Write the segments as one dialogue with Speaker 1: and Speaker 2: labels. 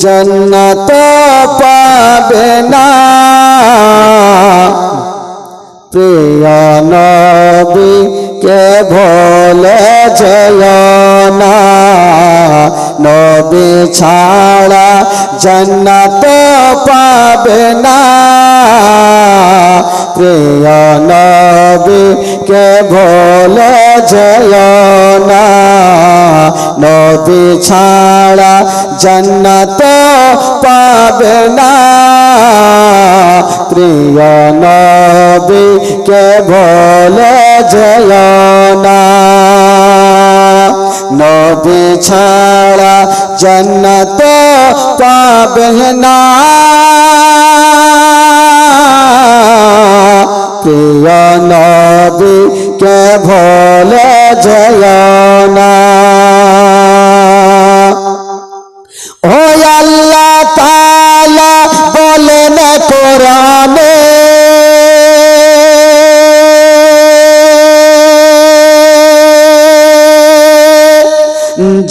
Speaker 1: जन्नत पाबे ना प्रिय नबी के भूले जयो ना नबी छाड़ा जन्नत पाबे ना प्रिय नबी के भूले जयो ना नबी छाड़ा जन्नत पाबे ना प्रिय नबी के भूले जयो ना नबी छाड़ा जन्नत पाबे ना प्रिय नबी के भूले जयो ना ओ अल्लाह ताला बोलेन कुराने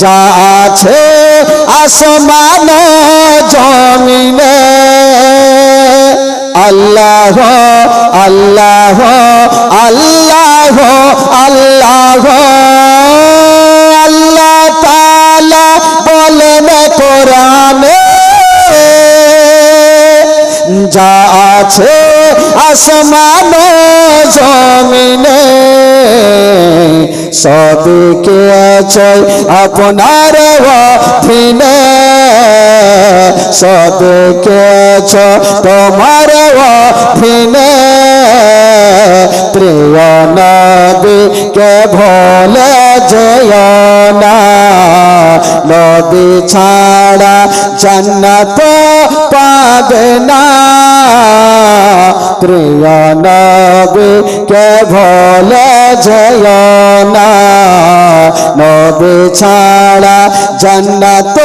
Speaker 1: जा आछे आसमान जमीने अल्लाह अल्लाह अल्लाह अल्लाह अल्लाह ताला बोलेन कुराने जा आछे आसमान जमीने सबके चल अपनार अधीने सबके तुम्हार अधीने प्रिय नबी के भूले जयो ना नबी छाड़ा जन्नत पाबे ना प्रिय नबी के भूले जयो ना नबी छाड़ा जन्नत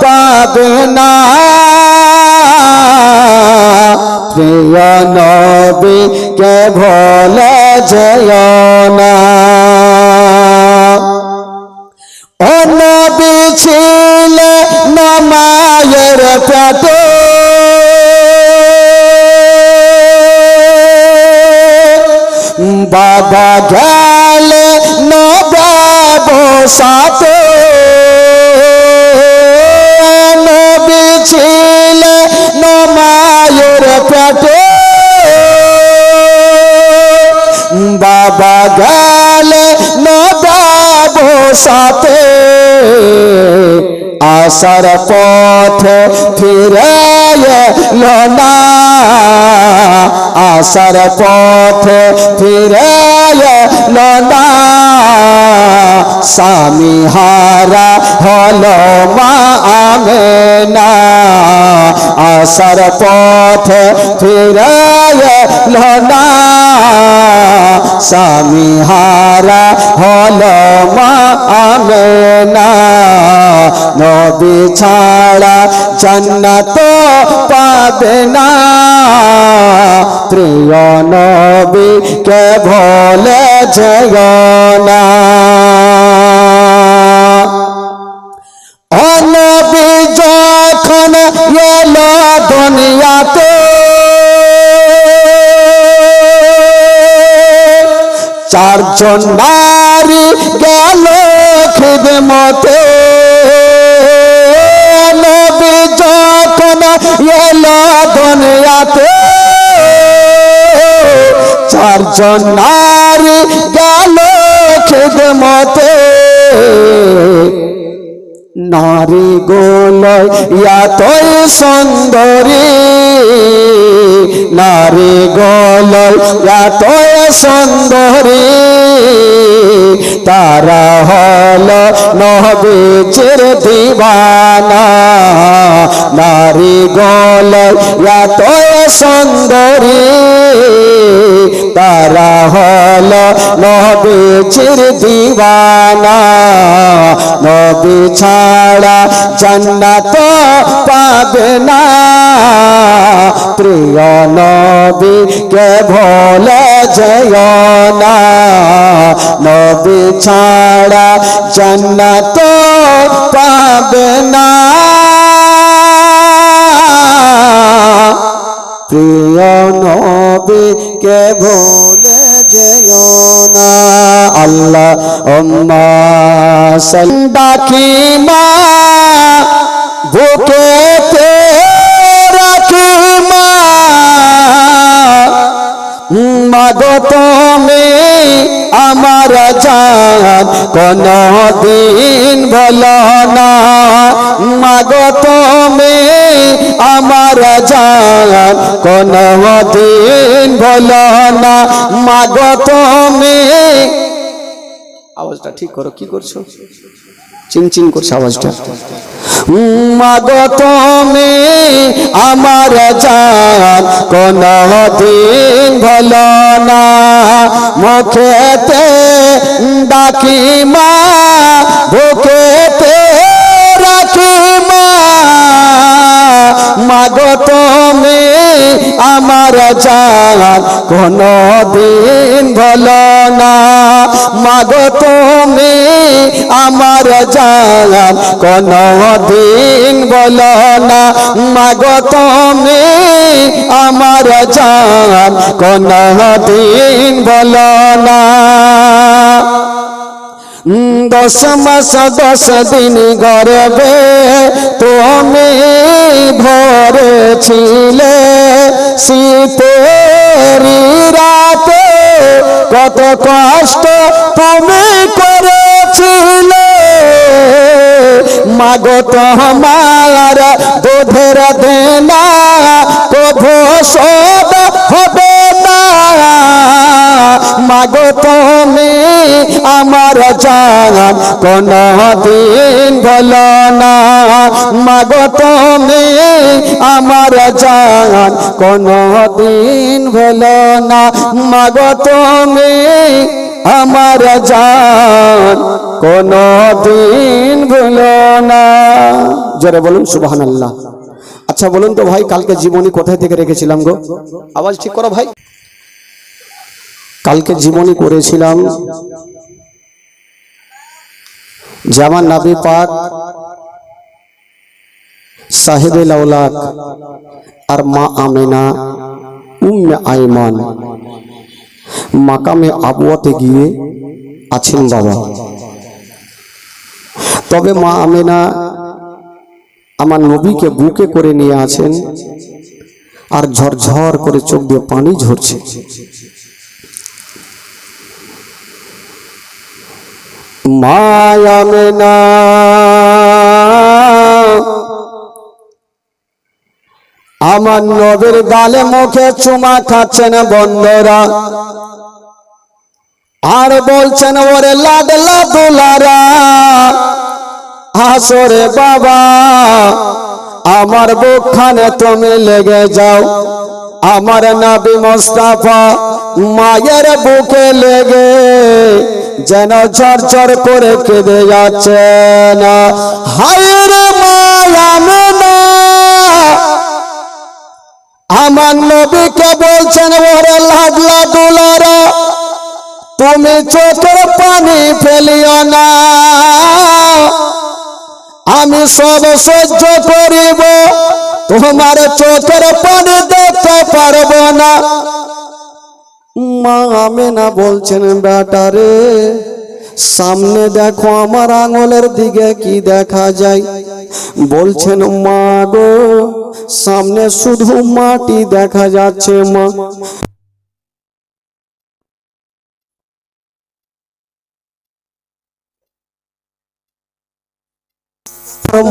Speaker 1: पाबे ना प्रिय नबी के भूले जयो ना ओ नबी छिले ना मायर पेटे बाबा गेले न बाबो साथे नबी छिले न मायर पेटे बाबा गेले न बाबो साथे आसार पथ फिरे लोना आसार पथ फिरे लोना स्वामी हारा हलो मा आमेना आसार पथ फिरे लोना स्वामी हारा हलो मा आमेना नबी छाड़ा जन्नत पाबे ना प्रिय नबी के भूले जयो ना ओ नबी जखन एलो दुनियाते चारजन नारी गेल खिदमते नबी जखन एलो दुनियाते चारजन नारी गेल खिदमते नारी गोलो या तोय सुंदरी नारी गोलो या तोय सुंदरी तारा हलो नबीजिर दीवाना नारी गोलो या तोय सुंदरी तारा हलो नबीजिर दीवाना नबी छाड़ा जन्नत पाबे ना प्रिय नबी के भूले जयो ना नबी छाड़ा जन्नत पाबे ना। ভুলে যেও না। আল্লাহ ডাকি মা বুকেতে রাখি মা, মাগো তুমি আমার জান কোনো দিন ভুলো না, মাগো তুমি আমার জান কোনো দিন ভুলো না, মাগো তুমি। আওয়াজটা ঠিক করো, কি করছো? চিনচিন করছে আওয়াজটা। মাগো তুমি আমার জান কোনো দিন ভুলো না, মুখেতে ডাকি মা বুকেতে রাখি মা, মাগো তুমি আমার জান কোনো দিন ভুলো না, মাগো তুমি আমার জান কোনো দিন ভুলো না, মাগো তুমি আমার জান কোনো দিন ভুলো না। 10 মাস 10 দিন গর্ভে তুমি ধরেছিলে, শীতের রাতে কত কষ্ট তুমি করেছিলে, মাগো তোমার দুধের দেনা কভু শোধ হবে না, মাগো তুমি আমার জান কোনো দিন ভুলো না, মাগো তুমি আমার জান কোনো দিন ভুলো না, মাগো তুমি আমার জান কোনো দিন ভুলো না। জোরে বলুন সুবহানাল্লাহ। আচ্ছা বলুন তো ভাই, কালকে জীবনী কোথায় থেকে রেখেছিলাম গো? আওয়াজ ঠিক করো ভাই। কালকে জীবনী করেছিলাম যে আমার নবী পাক সাহেবে লাউলাক আর মা আমেনা উম্মে আইমান মাকামে আবুয়াতে গিয়ে আছেন বাবা। তবে মা আমেনা আমার নবীকে বুকে করে নিয়ে আছেন, আর ঝরঝর করে চোখ দিয়ে পানি ঝরছে। মা আমেনা আমার নবীর গালে মুখে চুমা খাচ্ছেন বন্ধুরা, আর বলছেন ওরে লাডলা দুলারা, আসরে বাবা আমার বুকখানে তুমি লেগে যাও, আমার নবী মুস্তাফা মায়ের বুকে লেগে যেন ঝরঝর করে কেঁদে যাচ্ছে না। হায় রে মা আমেনা আমার নবীকে বলছেন ওরে লাডলা দুলারা, তুমি চোখের পানি ফেলিও না, আমি সব সহ্য করিব, তোমার চোখের পানি দেখতে পারবো না। মা আমেনা বলছেন বেটারে সামনে দেখো আমার আঙুলের দিকে কি দেখা যায়? বলছেন মা গো সামনে শুধু মাটি দেখা যাচ্ছে মা।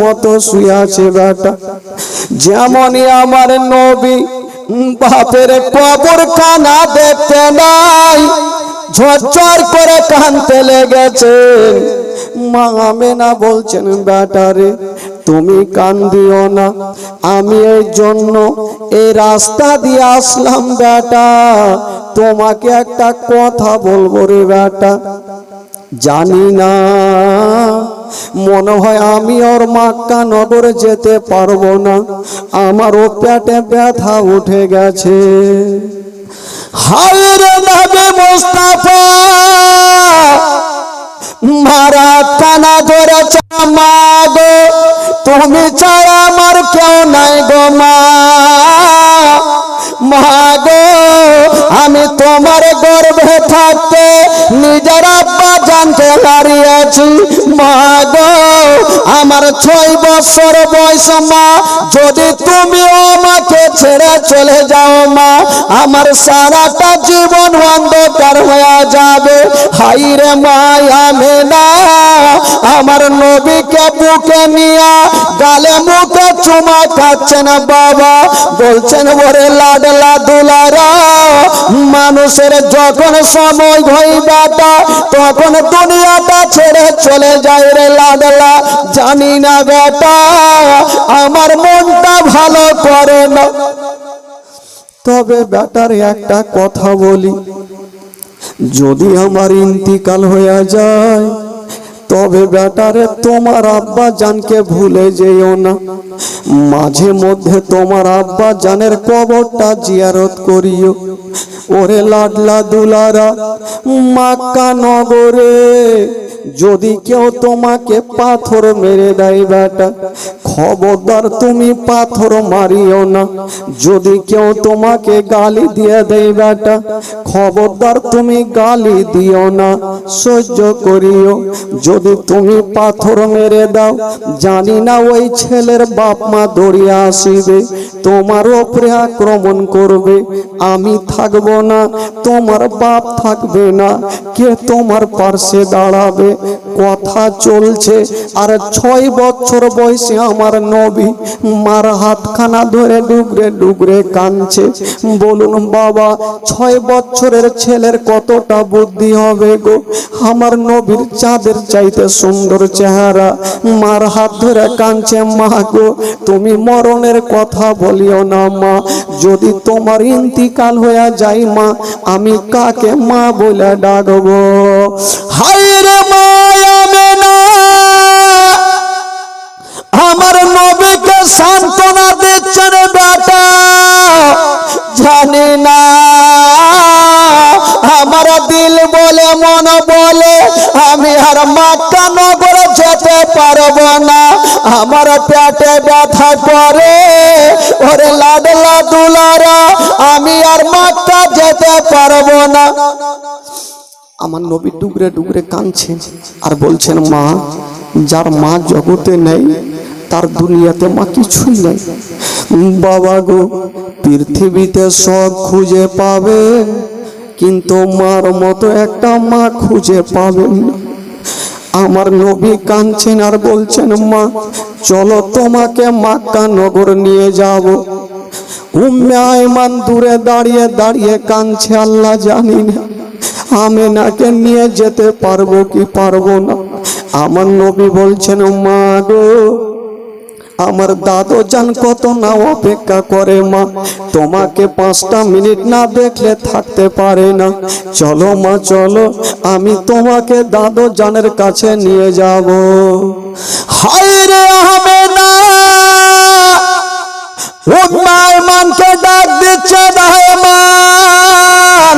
Speaker 1: মতো শুয়ে আছে বেটা, যেমনই আমার নবী বাপের কবর খানা দেখতে নাই ঝরঝর করে কাঁদতে লেগেছেন। মা আমেনা বলছেন বেটারে তুমি কান্দিও না, আমি এই জন্য এই রাস্তা দিয়ে আসলাম বেটা, তোমাকে একটা কথা বলবো রে বেটা। জানি না মনে হয় আমি ওর মক্কা নগরে যেতে পারবো না, আমারও পেটে ব্যথা উঠে গেছে। হায় রে নবী মুস্তাফা মারা কানা ধরেছে মা গো, তুমি ছাড়া আমার কেউ নাই গো মা। মা গো আমি তোমার গর্ভে থাকতে নিজের আব্বা জানকে হারিয়েছি। মা গো আমার 6 বছর বয়স মা, যদি তুমিও আমাকে ছেড়ে চলে যাও মা, আমার সারাটা জীবন অন্ধকার হয়ে যাবে। হাই রে মা আমেনা, আমার নবীকে বুকে নিয়ে গালে মুখে চুমা খাচ্ছেন বাবা, বলছেন ওরে লাডলা দুলারা, মানুষের যখন সময় হয় বেটা তখন দুনিয়াটা ছেড়ে চলে যায় রে লাডলা। জানি না বেটা আমার মনটা ভালো করে না, তবে বেটার একটা কথা বলি, যদি আমার ইন্তিকাল হয়ে যায় তবে বেটারে তোমার আব্বা জানকে ভুলে যেও না। মাঝে মধ্যে তোমার আব্বা জানের কবরটা জিয়ারত করিও। ওরে লাডলা দুলারা, মক্কা নগরে যদি কেউ তোমাকে পাথর মেরে দেয় বেটা, খবরদার তুমি পাথর মারিও না। যদি কেউ তোমাকে গালি দিয়ে দেয় বেটা, খবরদার তুমি গালি দিও না, সহ্য করিও। যদি তুমি পাথর মেরে দাও, জানি না ওই ছেলের বাপ মা দৌড়িয়ে আসিবে, তোমার উপরে আক্রমণ করবে। আমি থাকবো না, তোমার বাপ থাকবে না, কে তোমার পাশে দাঁড়াবে? কথা চলছে আর 6 বছর বয়সে আমার নবী মার হাতখানা ধরে ডুগরে ডুগরে কাঁদছে। বলুন বাবা, 6 বছরের ছেলের কতটা বুদ্ধি হবে গো? আমার নবীর চাঁদের চাইতে সুন্দর চেহারা, মার হাত ধরে কাঁদছে। মা গো তুমি মরণের কথা বলিও না মা, যদি তোমার ইন্তিকাল হয়ে যায় মা, আমি কাকে মা বলে ডাকবো? হায় রে মা আমেনা, আমার নবীকে সান্ত্বনা দিচ্ছেন বেটা। জানি না আমার দিল বলে মন বলে আমি আর মক্কা নগরে যেতে পারবো না, আমার পেটে ব্যথা করে। ওরে লাডলা দুলারা, আমি আর মক্কা যেতে পারবো না। আমার নবী ডুগরে ডুগরে কাঁদছেন আর বলছেন, মা, যার মা জগতে নেই তার দুনিয়াতে মা কিছুই নেই। বাবা গো, পৃথিবীতে সব খুঁজে পাবেন কিন্তু মার মতো একটা মা খুঁজে পাবেন না। আমার নবী কাঁদছেন আর বলছেন, মা চলো তোমাকে মক্কা নগর নিয়ে যাব। উম্মে আয়মান দূরে দাঁড়িয়ে দাঁড়িয়ে কাঁদছে, আল্লাহ জানি না আমেনাকে নিয়ে যেতে পারবো কি পারবো না। আমার নবী বলছেন, মা গো আমার দাদু জান কত না অপেক্ষা করে মা, তোমাকে 5টা মিনিট না দেখলে থাকতে পারে না। চলো মা চলো, আমি তোমাকে দাদু জানের কাছে নিয়ে যাব। হায় রে আমেনা, উম্মে আয়মানকে ডাক দিচ্ছে, আয়মান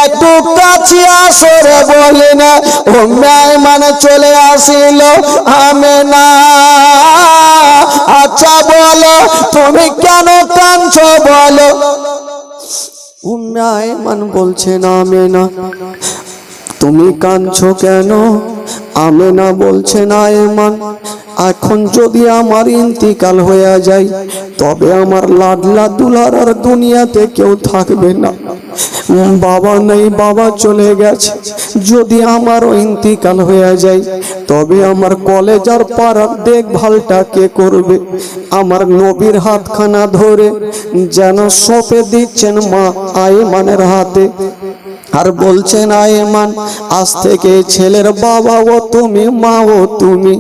Speaker 1: একটু কাছে আসো রে বলি না। উম্মে আয়মান চলে আসিল। আমেনা, আচ্ছা বলো তুমি কেন কাঁদছো বলো। উম্মে আয়মান বলছেন, আমেনা তুমি কাঁদছো কেন? আমেনা বলছেন, আয়মান এখন যদি আমার ইন্তিকাল হয়ে যায় তবে আমার লাডলা দুলারার দুনিয়াতে কেউ থাকবে না। বাবা নেই, বাবা চলে গেছে। যদি আমারও ইন্তিকাল হয়ে যায় তবে আমার কলেজার পাড়ার দেখভালটা কে করবে? আমার নবীর হাতখানা ধরে যেন সঁপে দিচ্ছেন মা আয়মানের হাতে আর বলছেন, আয়মান আজ থেকে ছেলের বাবা ও তুমি, মা ও তুমি,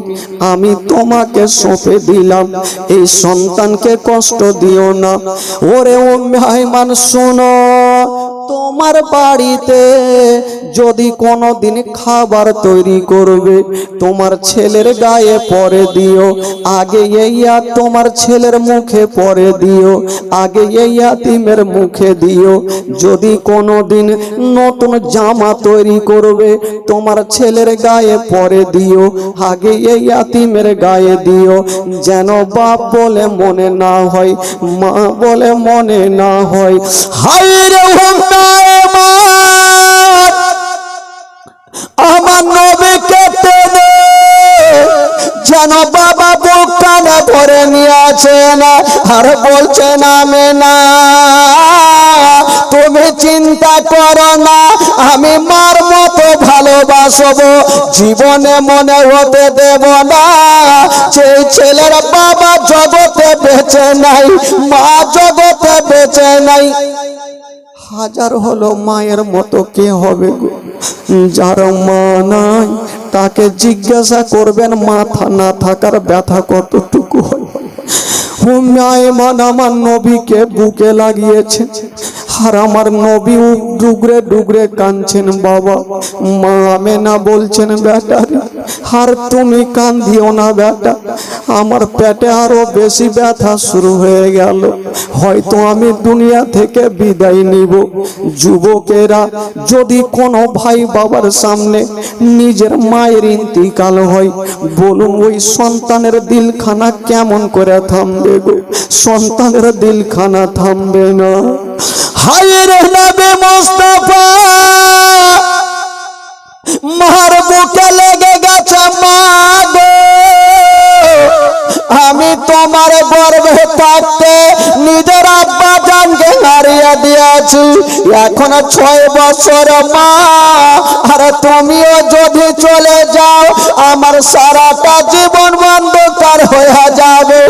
Speaker 1: আমি তোমাকে সঁপে দিলাম, এই সন্তানকে কষ্ট দিও না। ওরে উম্মে আয়মান শোনো, তোমার বাড়িতে যদি কোনোদিন খাবার তৈরি করবে তোমার ছেলের গায়ে পরে দিও, আগে এই তোমার ছেলের মুখে পরে দিও, আগে এই ইয়াতিমের মুখে দিও। যদি কোনোদিন নতুন জামা তৈরি করবে তোমার ছেলের গায়ে পরে দিও, আগে এই ইয়াতিমের গায়ে দিও, যেন বাপ বলে মনে না হয়, মা বলে মনে না হয়। হায় রে উম্মে আয়মান, আমার নবীকে টেনে যেন বাবা বুক কানে ভরে নিয়েছেন আর বলছেন আমেনা তুমি চিন্তা করো না, আমি মার মতো ভালোবাসবো, জীবনে মনে হতে দেব না সেই ছেলের বাবা জগতে বেঁচে নাই, মা জগতে বেঁচে নাই। হাজার হলো মায়ের মতো কে হবে গো? যার মা নাই তাকে জিজ্ঞাসা করবেন মাথা না থাকার ব্যথা কতটুকু হয়। হুমায়মান আমার নবীকে বুকে লাগিয়েছে আর আমার নবী ডুগরে ডুগরে কাঁদছেন। বাবা মা আমেনা বলছেন বেটা আর তুমি কাঁদিও না বেটা, আমার পেটে আরো বেশি ব্যথা শুরু হয়ে গেল, হয়তো আমি দুনিয়া থেকে বিদায় নিব। যুবকেরা যদি কোনো ভাই বাবার সামনে নিজের মায়ের ইন্তিকাল হয়, বলুন ওই সন্তানের দিলখানা কেমন করে থামবে গো? সন্তানের দিলখানা থামবে না। হায়রে নবী মুস্তাফা মার বুকে লেগে গেছে মা গো, আমি তোমার গর্ভে থাকতে নিজের আব্বা জানকে হারিয়ে দিয়েছি, এখন 6 বছর মা, আর তুমিও যদি চলে যাও আমার সারাটা জীবন অন্ধকার হয়ে যাবে,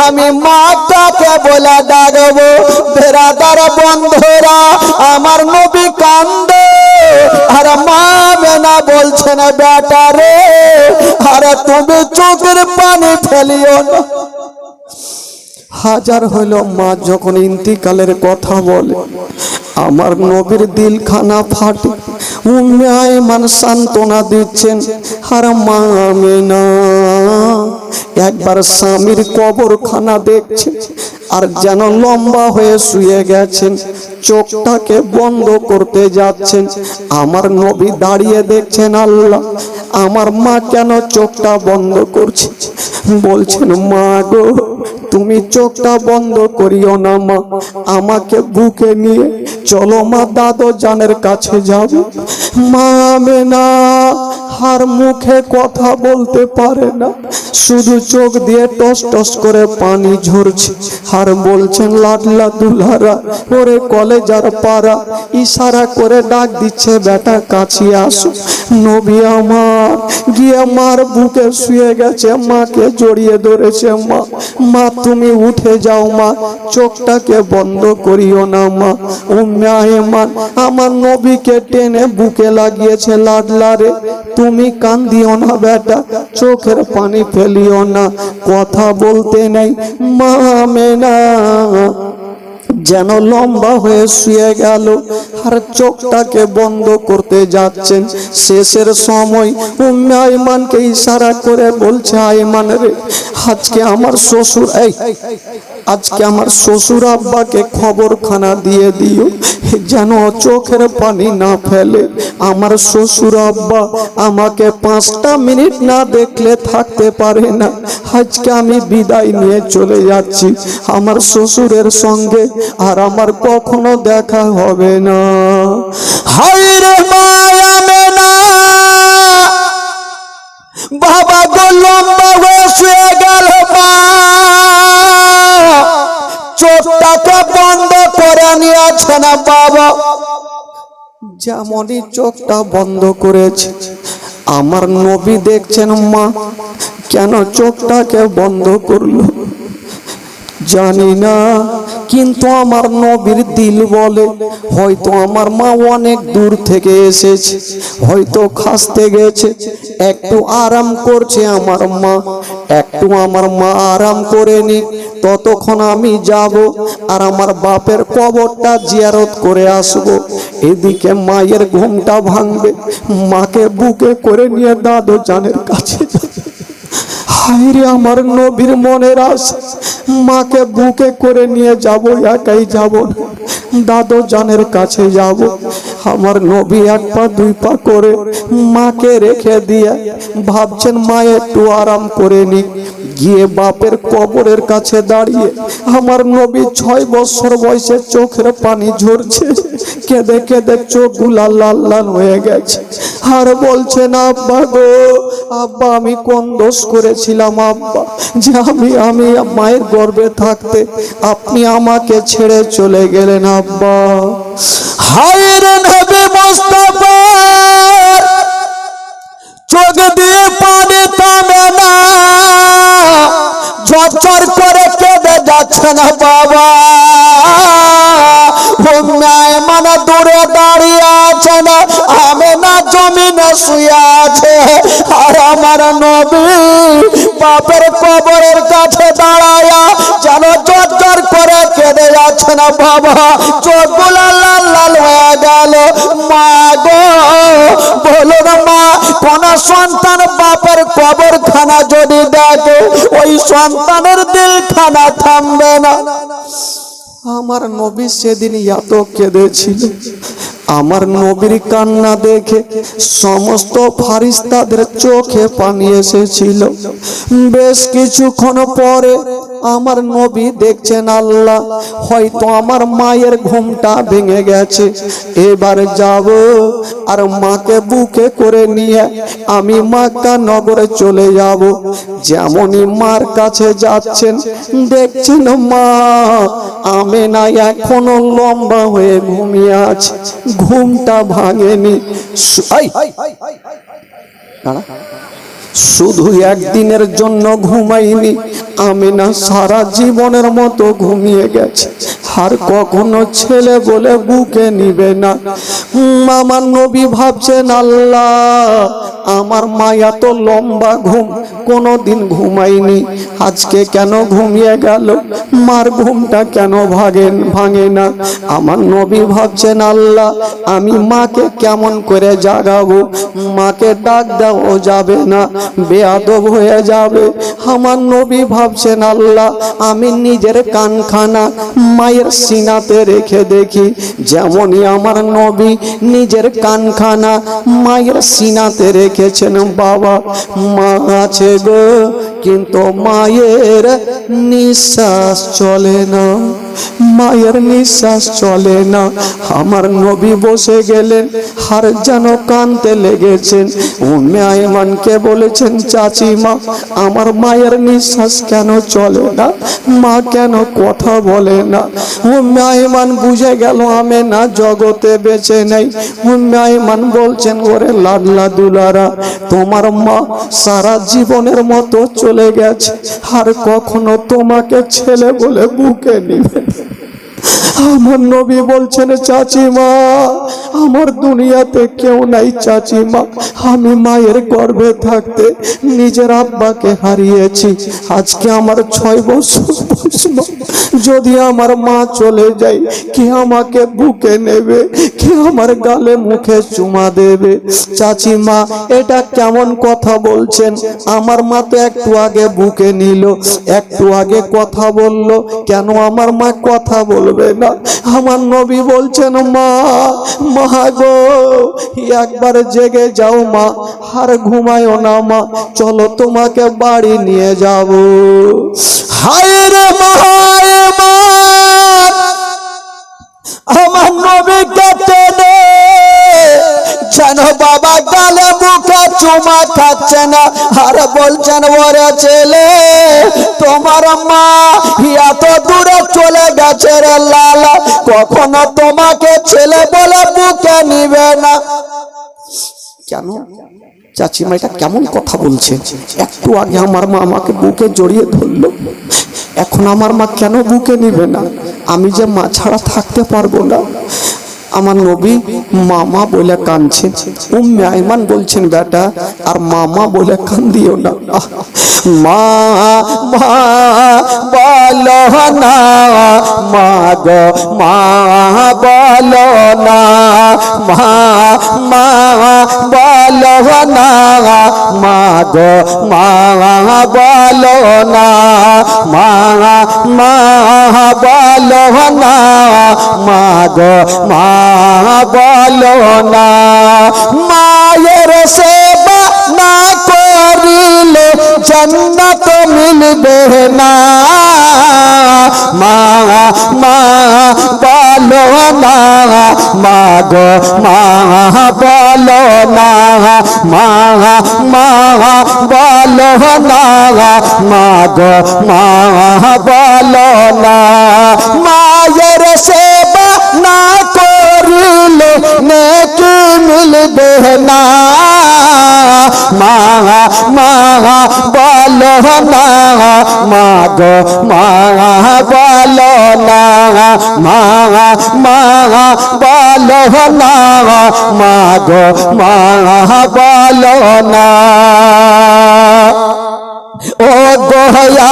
Speaker 1: আমি মাটাকে বলে ডাকবো। বেরাদার বন্ধুরা আমার নবী কান্দে আর মা মেনা বলছেন বেটা রে আর তুমি চোখের পানি ফেলিও না। হাজার হলো মা যখন ইন্তিকালের কথা বলে আমার নবীর দিলখানা ফাটে। উম্মে আয়মান সান্ত্বনা দিচ্ছেন আর মা আমেনা একবার স্বামীর কবরখানা দেখছেন আর যেন লম্বা হয়ে শুয়ে গেছেন, চোখটাকে বন্ধ করতে যাচ্ছেন। আমার নবী দাঁড়িয়ে দেখছেন আল্লাহ আমার মা কেন চোখটা বন্ধ করছে। বলছেন মা গো তুমি চোখটা বন্ধ করিও না মা, আমাকে বুকে নিয়ে চলো মা দাদু জানের কাছে যাব। মা আমেনা আর মুখে কথা বলতে পারে না, শুধু চোখ দিয়ে টস টস করে পানি ঝরছে আর বলছেন লাডলা দুলারা ওরে কলেজার পাড়া, ইশারা করে ডাক দিচ্ছে বেটা কাছে আসো। নবী আমার গিয়ে মার বুকে শুয়ে গেছে, মাকে জড়িয়ে ধরেছে। মা মা তুমি উঠে যাও মা, চোখটাকে বন্ধ করিও না মা। উম্মে আয়মান আমার নবীকে টেনে বুকে লাগিয়েছে, লাডলা রে তুমি কান্দিও না বেটা, চোখের পানি ফেলিও না, কথা বলতে নেই। মা আমেনা যেন লম্বা হয়ে শুয়ে গেল আর চোখটাকে বন্ধ করতে যাচ্ছেন। শেষের সময় উম্মে আয়মানকে ইশারা করে বলছে আয়মান রে আজকে আমার শ্বশুর আজকে আমার শ্বশুর আব্বাকে খবরখানা দিয়ে দিও যেন চোখের পানি না ফেলে। আমার শ্বশুর আব্বা আমাকে 5টা মিনিট না দেখলে থাকতে পারে না, আজকে আমি বিদায় নিয়ে চলে যাচ্ছি আমার শ্বশুরের সঙ্গে, আর আমার কখনো দেখা হবে না। হায় রে মা আমেনা বাবা গো লম্বা হয়ে শুয়ে গেল মা, চোখটাকে বন্ধ করে নিয়েছে না বাবা। যেমনই চোখটা বন্ধ করেছে আমার নবী দেখছেন মা কেন চোখটাকে বন্ধ করলো জানি না, কিন্তু আমার নবীর দিল বলে হয়তো আমার মা অনেক দূর থেকে এসেছে, হয়তো খাসতে গেছে, একটু আরাম করছে আমার মা, একটু আমার মা আরাম করে নিক, ততক্ষণ আমি যাব আর আমার বাপের কবরটা জিয়ারত করে আসব। এদিকে মায়ের ঘুমটা ভাঙবে, মাকে বুকে করে নিয়ে দাদু জানের কাছে। হায়রে আমার নবীর মনের আশা, মাকে বুকে করে নিয়ে যাব, একাই যাব না, দাদু জানের কাছে যাব। আমার নবী 1 পা 2 পা করে মাকে রেখে দিয়ে ভাবছেন মা একটু আরাম করে নিক। গিয়ে বাপের কবরের কাছে দাঁড়িয়ে আমার নবী 6 বছর বয়সে চোখের পানি ঝরছে, কেঁদে কেঁদে চোখগুলা লাল লাল হয়ে গেছে। আর বলছেন, আব্বা গো, আব্বা আমি কোন দোষ করেছিলাম আব্বা, যে আমি মায়ের গর্ভে থাকতে আপনি আমাকে ছেড়ে চলে গেলেন আব্বা। হায় রে নবী মুস্তাফা, চোখ দিয়ে পানি থামে না, ঝরঝর করে কেঁদে যাচ্ছে না বাবা। মানে দূরে দাঁড়িয়ে আছে না, আমি না জমিনে শুয়ে আছে। আর আমার নবী বাপের কবরের কাছে দাঁড়ায়া যেন ঝরঝর করে কেঁদে যাচ্ছে না বাবা। চোখগুলো লাল লাল হয়ে গেল। মা গো, বলুন মা, কোন সন্তান বাপের কবরখানা যদি দেখে ওই সন্তানের দিলখানা থামবে না? আমার নবী সেদিন এত কেঁদেছিল। আমার নবীর কান্না দেখে সমস্ত ফারিস্তাদের চোখে পানি এসেছিল। বেশ কিছুক্ষণ পরে আমার নবী দেখছেন, আল্লাহ হয়তো আমার মায়ের ঘুমটা ভেঙে গেছে, এবার যাব আর মাকে বুকে করে নিয়ে আমি মক্কা নগরে চলে যাব। যেমনই মার কাছে যাচ্ছেন, দেখছেন মা আমেনা এখনো লম্বা হয়ে ঘুমিয়ে আছে, ঘুমটা ভাঙেনি। শুধু একদিনের জন্য ঘুমাইনি, আমিনা সারা জীবনের মতো ঘুমিয়ে গেছে। আর কখনো ছেলে বলে বুকে নিবে না। আমার নবী ভাবছেন, আল্লাহ আমার মা এত লম্বা ঘুম কোনোদিন ঘুমায়নি, আজকে কেন ঘুমিয়ে গেল? মার ঘুমটা কেন ভাঙে না? আমার নবী ভাবছেন, আল্লাহ আমি মাকে কেমন করে জাগাবো? মাকে ডাক দেওয়া যাবে না, বেয়াদব হয়ে যাবে। আমার নবী ভাবছেন, আল্লাহ আমি নিজের কানখানা মায়ের সিনাতে রেখে দেখি। যেমনই আমার নবী নিজের কানখানা মায়ের সিনাতে রেখেছেন, বাবা মা আছে গো, কিন্তু মায়ের নিঃশ্বাস চলে না, মায়ের নিঃশ্বাস চলে না। আমার নবী বসে গেলেন, আর যেন কানতে লেগেছেন। উম্মে আইমানকে বলেছেন, চাচিমা আমার মায়ের নিঃশ্বাস কেন চলে না? মা কেন কথা বলে না? উম্মে আইমান বুঝে গেল আমেনা জগতে বেঁচে নেই। উম্মে আইমান বলছেন, ওরে লাডলা দুলারা, তোমার মা সারা জীবনের মতো চলে গেছে, আর কখনো তোমাকে ছেলে বলে বুকে নিবে। আমার নবী বলছেন, চাচিমা আমার দুনিয়াতে কেউ নাই চাচিমা, আমি মায়ের গর্ভে থাকতে নিজের আব্বাকে হারিয়েছি। আজকে আমার 6 বছর বয়স। যদি আমার মা চলে যায়, কে আমাকে বুকে নেবে? কে আমার গালে মুখে চুমা দেবে? চাচিমা এটা কেমন কথা বলছেন? আমার মা তো একটু আগে বুকে নিল, একটু আগে কথা বলল, কেন আমার মা কথা বলবে না? আমার নবী বলছেন, মা মা গো, একবার জেগে যাও মা, আর ঘুমায়ও না মা, চলো তোমাকে বাড়ি নিয়ে যাব। হায় রে মা, আমার নবীকে টেনে যেন বাবা গালে মুখে চুমা খাচ্ছে না, আর বলছেন, ওরে ছেলে তোমার মা এত দূরে চলে গেছে রে লালা, কখনো তোমাকে ছেলে বলে বুকে নিবে না। কেন চাচিমা এটা কেমন কথা বলছে? একটু আগে আমার মা আমাকে বুকে জড়িয়ে ধরলো, এখন আমার মা কেন বুকে নিবে না? আমি যে মা ছাড়া থাকতে পারবো না। আমার নবী মামা বলে কাঁদছেন। উম্মে আইমান বলছেন, বেটা আর মামা বলে কান্দিও না। মা মা বলো না, মা গো মা বলো না, মা মা বলো না, মা গো মা বলো না, মা মা বলো না, মা গো মা বলো না। মায়ের সেবা না করিলে জান্নাত মিলবে না। মা মা বলো না, মাগো মা বলো না, মা বলো না, মাগো মা বলো না। মায়ের সেবা না করিলে নেকি মিলবে না, মা বলো না, মাগো মা বলো না, মা বলো না, মাগো মা বলো না। ও গো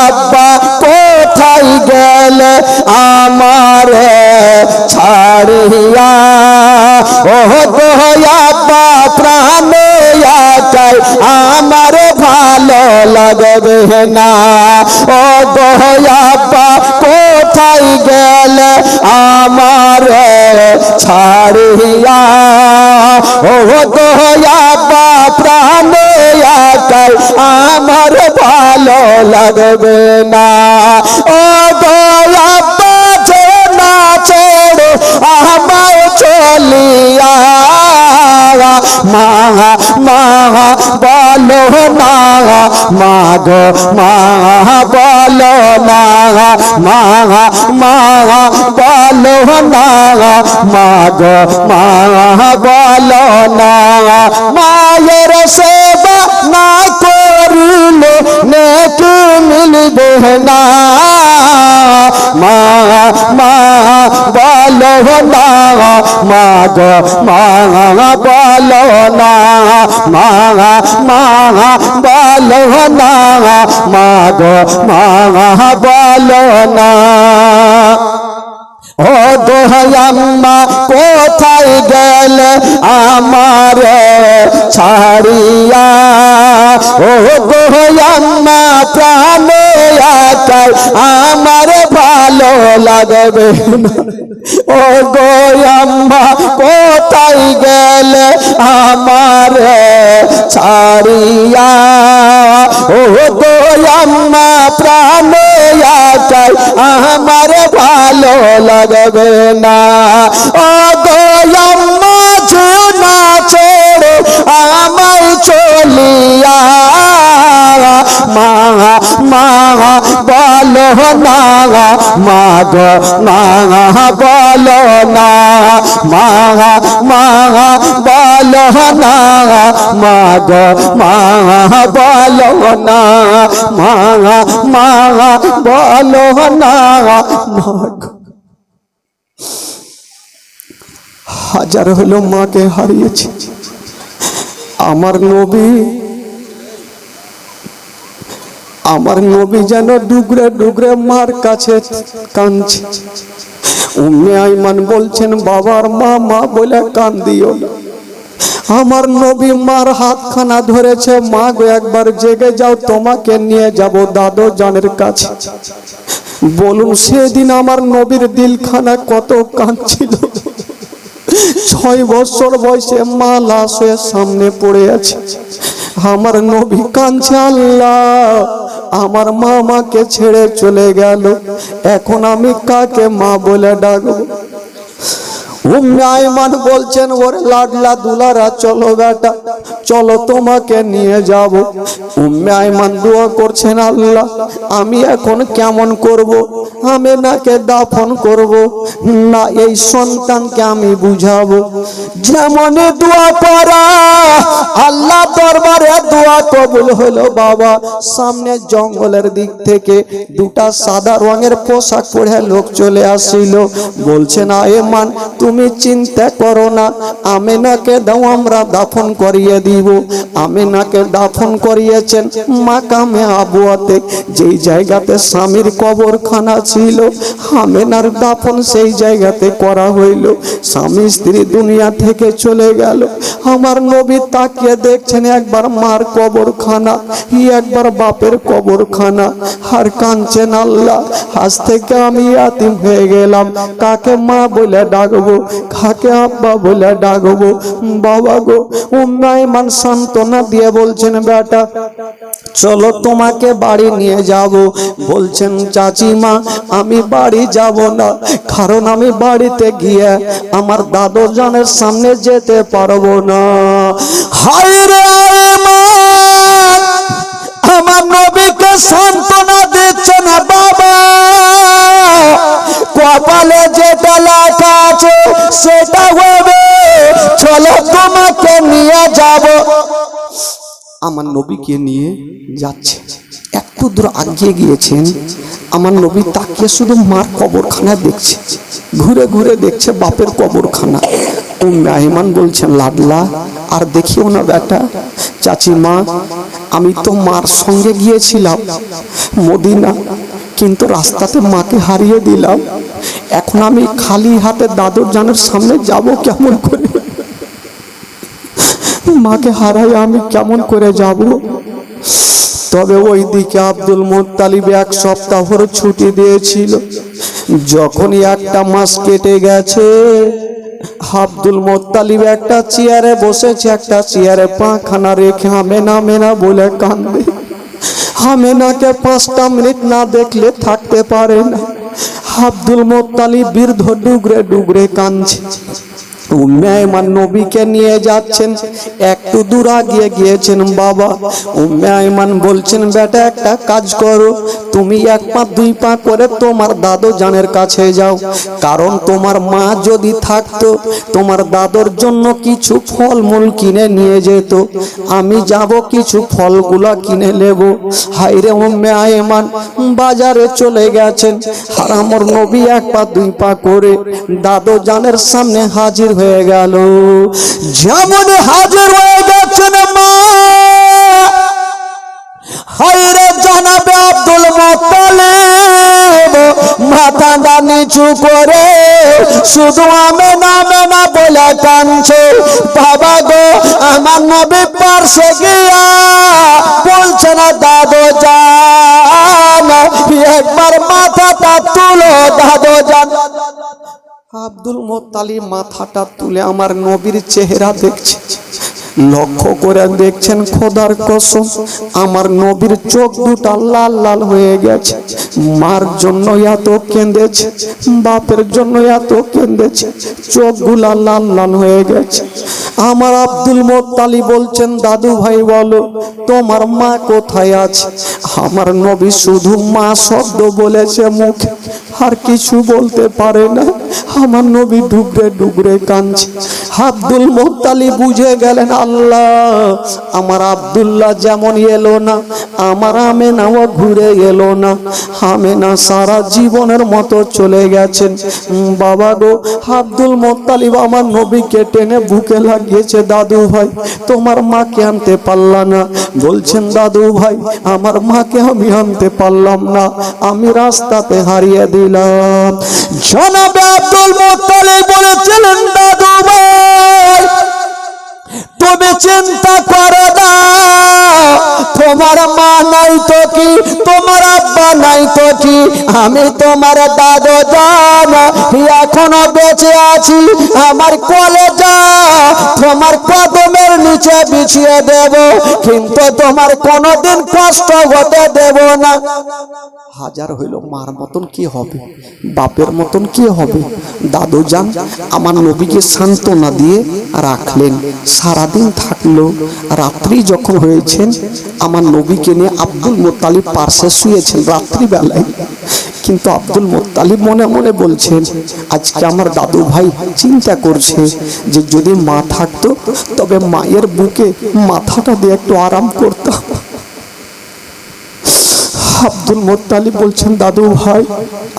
Speaker 1: আব্বা কোথায় গেলে আমারে ছাড়িয়া, ও গো আব্বা প্রাণে একাই আমার ভালো লাগবে না, ও গো আব্বা কোথায় গেলে আমারে ছাড়িয়া, ও গো আব্বা প্রাণে একাই আমার ভালো লাগবে না, ও গো আব্বা যে না ছেড়ে আমায় চলিয়া, মা বলো না, মাগো মা বলো না, মা বলো না, মাগো মা বলো না। মায়ের সেবা না করিলে নেকি মিলবে না, মা বলো না, মাগো মা বলো না, মা বলো না, মাগো মা বলো না। ও গো আম্মা কোথায় গেলে আমারে ছাড়িয়া, ও গো আম্মা প্রাণে একাই আমার ভালো লাগবে না, ও গো আম্মা কোথায় গেলে আমারে ছাড়িয়া, ও গো আম্মা প্রাণে একাই আমার ভালো লাগবে না, ও গো আম্মা ঝুনা ছেড়ে আমায় চলিয়া, মা বলো না, মাগো মা বলো না, মা বলো না, মাগো মা বলো না, মা বলো না, মাগো। হাজার হলো মাকে হারিয়েছি, আমার নবী যেন ডুগরে ডুগরে মার কাছে কাঁদছে। উম্মে আইমান বলছেন বাবার মা বলে কান্দিও না। আমার নবী মার হাতখানা ধরেছে, মা গো একবার জেগে যাও, তোমাকে নিয়ে যাব দাদু জানের কাছে। বলুন সেদিন আমার নবীর দিলখানা কত কাঁদছিল। 6 বছর বয়সে মা লাশ হয়ে সামনে পড়ে আছে, আমার নবী কাঁদছে, আল্লাহ আমার মা আমাকে ছেড়ে চলে গেল, এখন আমি কাকে মা বলে ডাকবো। উম্মে আইমান বলছেন ওরে লাডলা দুলারা চলো বেটা চলো তোমাকে নিয়ে যাব। উম্মে আইমান দোয়া করছেন আল্লাহ আমি এখন কেমন করব, আমেনাকে দাফন করব না এই সন্তানকে আমি বুঝাবো। যেমন দোয়া করা আল্লাহ দরবারে দোয়া কবুল হলো। বাবা সামনে জঙ্গলের দিক থেকে দুটা সাদা রঙের পোশাক পরে লোক চলে আসিল, বলছেন আইমান তুমি চিন্তা করো না, আমেনাকে দাও আমরা দাফন করিয়ে দিব। আমেনাকে দাফন করিয়েছেন মাকামে আবুয়াতে, যেই জায়গাতে স্বামীর কবরখানা ছিল আমেনার দাফন সেই জায়গাতে করা হইল। স্বামী স্ত্রী দুনিয়া থেকে চলে গেল, আমার নবী তাকিয়ে দেখছেন একবার মার কবরখানা একবার বাপের কবরখানা আর কাঁদছেন আল্লাহ আজ থেকে আমি ইয়াতিম হয়ে গেলাম, কাকে মা বলে ডাকবো, কাকে আব্বা বলে ডাকবো। বাবা গো উম্মে আইমান সান্ত্বনা দিয়ে বলছেন বেটা চলো তোমাকে বাড়ি নিয়ে যাব। বলছেন চাচিমা আমি বাড়ি যাব না, কারণ আমি বাড়িতে গিয়ে আমার দাদু জানের সামনে যেতে পারবো না। হায় রে আয়মান, আমার নবীকে সান্ত্বনা দিচ্ছেন বাবা, কপালে যেটা লেখা আছে সেটা হবে, চলো তোমাকে নিয়ে যাব। আমার নবীকে নিয়ে যাচ্ছে, একটু দূর আগিয়ে গিয়েছেন, আমার নবী তাকিয়ে শুধু মার কবরখানা দেখছে, ঘুরে ঘুরে দেখছে বাপের কবরখানা। উম্মে আইমান বলছেন লাডলা আর দেখিও না বেটা। চাচিমা আমি তো মার সঙ্গে গিয়েছিলাম মদিনা, কিন্তু রাস্তাতে মাকে হারিয়ে দিলাম, এখন আমি খালি হাতে দাদুর জানের সামনে যাব কেমন করে? মাকে হারাই আমি কেমন করে যাব? তবে ওইদিকে আব্দুল মুত্তালিব 1 সপ্তাহের ছুটি দিয়েছিল। যখনই 1টা মাস কেটে গেছে, আব্দুল মুত্তালিব একটা চেয়ারে বসেছে, একটা চেয়ারে পাখানা রেখে আমেনা আমেনা বলে কাঁদে। আমেনাকে 5টা মিনিট না দেখলে থাকতে পারে না। আব্দুল মুত্তালিব বৃদ্ধ ডুগরে ডুগরে কাঁদছে। উম্মে আইমান নবীকে নিয়ে যাচ্ছেন, একটু দূর আগিয়ে গিয়েছেন বাবা। উম্মে আইমান বলছেন বেটা একটা কাজ করো, তুমি 1 পা 2 পা করে তোমার দাদু জানের কাছে যাও, কারণ তোমার মা যদি থাকতো তোমার দাদুর জন্য কিছু ফলমূল কিনে নিয়ে যেত, আমি যাব কিছু ফলগুলা কিনে নেব। হায়রে উম্মে আইমান বাজারে চলে গেছেন, আর আমার নবী 1 পা 2 পা করে দাদু জানের সামনে হাজির হয়ে গেল। যেমন হাজির হয়ে গেছেন মা, হায়রে জানাবে আব্দুল মুত্তালিব মাথাটা নিচু করে শুধু আমেনা আমেনা বলে কাঁদছে। বাবা গো, আমার নবী পার্শ্বে গিয়া বলছে না দাদু জান একবার মাথাটা তুলো দাদু জান। আব্দুল মুত্তালিব মাথাটা তুলে আমার নবীর চেহারা দেখছে, লক্ষ্য করে দেখছেন খোদার কসম আমার নবীর চোখ দুটা লাল লাল হয়ে গেছে। মার জন্য এত কেঁদেছে, বাপের জন্য এত কেঁদেছে, চোখগুলা লাল লাল হয়ে গেছে। আমার আব্দুল মুত্তালিব বলছেন দাদু ভাই বলো তোমার মা কোথায় আছে? আমার নবী শুধু মা শব্দ বলেছে মুখে, আর কিছু বলতে পারে না। আমার নবী ডুগরে ডুগরে কাঁদছে। আব্দুল মুত্তালিব বুঝে গেলেন আল্লাহ আমার আব্দুল্লাহ যেমন এলো না, আমার আমেনাও ঘুরে এলো না, আমেনা সারা জীবনের মতো চলে গেছেন। বাবা গো, আব্দুল মুত্তালিব আমার নবীকে টেনে বুকে লাগিয়েছে, দাদু ভাই তোমার মাকে আনতে পারলা না? বলছেন দাদু ভাই আমার মাকে আমি আনতে পারলাম না, আমি রাস্তাতে হারিয়ে দিলাম। জনাবে আব্দুল মুত্তালিব বলেছিলেন দাদু ভাই তুমি চিন্তা করো না, তোমার মা নাই তো কি, তোমার আব্বা নাই তো কি, আমি তোমার দাদু জান এখনো বেঁচে আছি, আমার কলেজা তোমার কদমের নিচে বিছিয়ে দেব, কিন্তু তোমার কোনোদিন কষ্ট হতে দেব না। হাজার হইল মার মতন কি হবে, বাপের মতন কি হবে? দাদু জান আমার নবীকে সান্ত্বনা দিয়ে রাখলেন, সারাদিন থাকলো। রাত্রি যখন হয়েছেন আমার নবীকে নিয়ে আব্দুল মুত্তালিব পার্শ্বে শুয়েছেন রাত্রিবেলায়। কিন্তু আব্দুল মুত্তালিব মনে মনে বলছেন আজকে আমার দাদু ভাই চিন্তা করছে যে যদি মা থাকতো তবে মায়ের বুকে মাথাটা দিয়ে একটু আরাম করতাম। আব্দুল মুত্তালিব বলছেন দাদু ভাই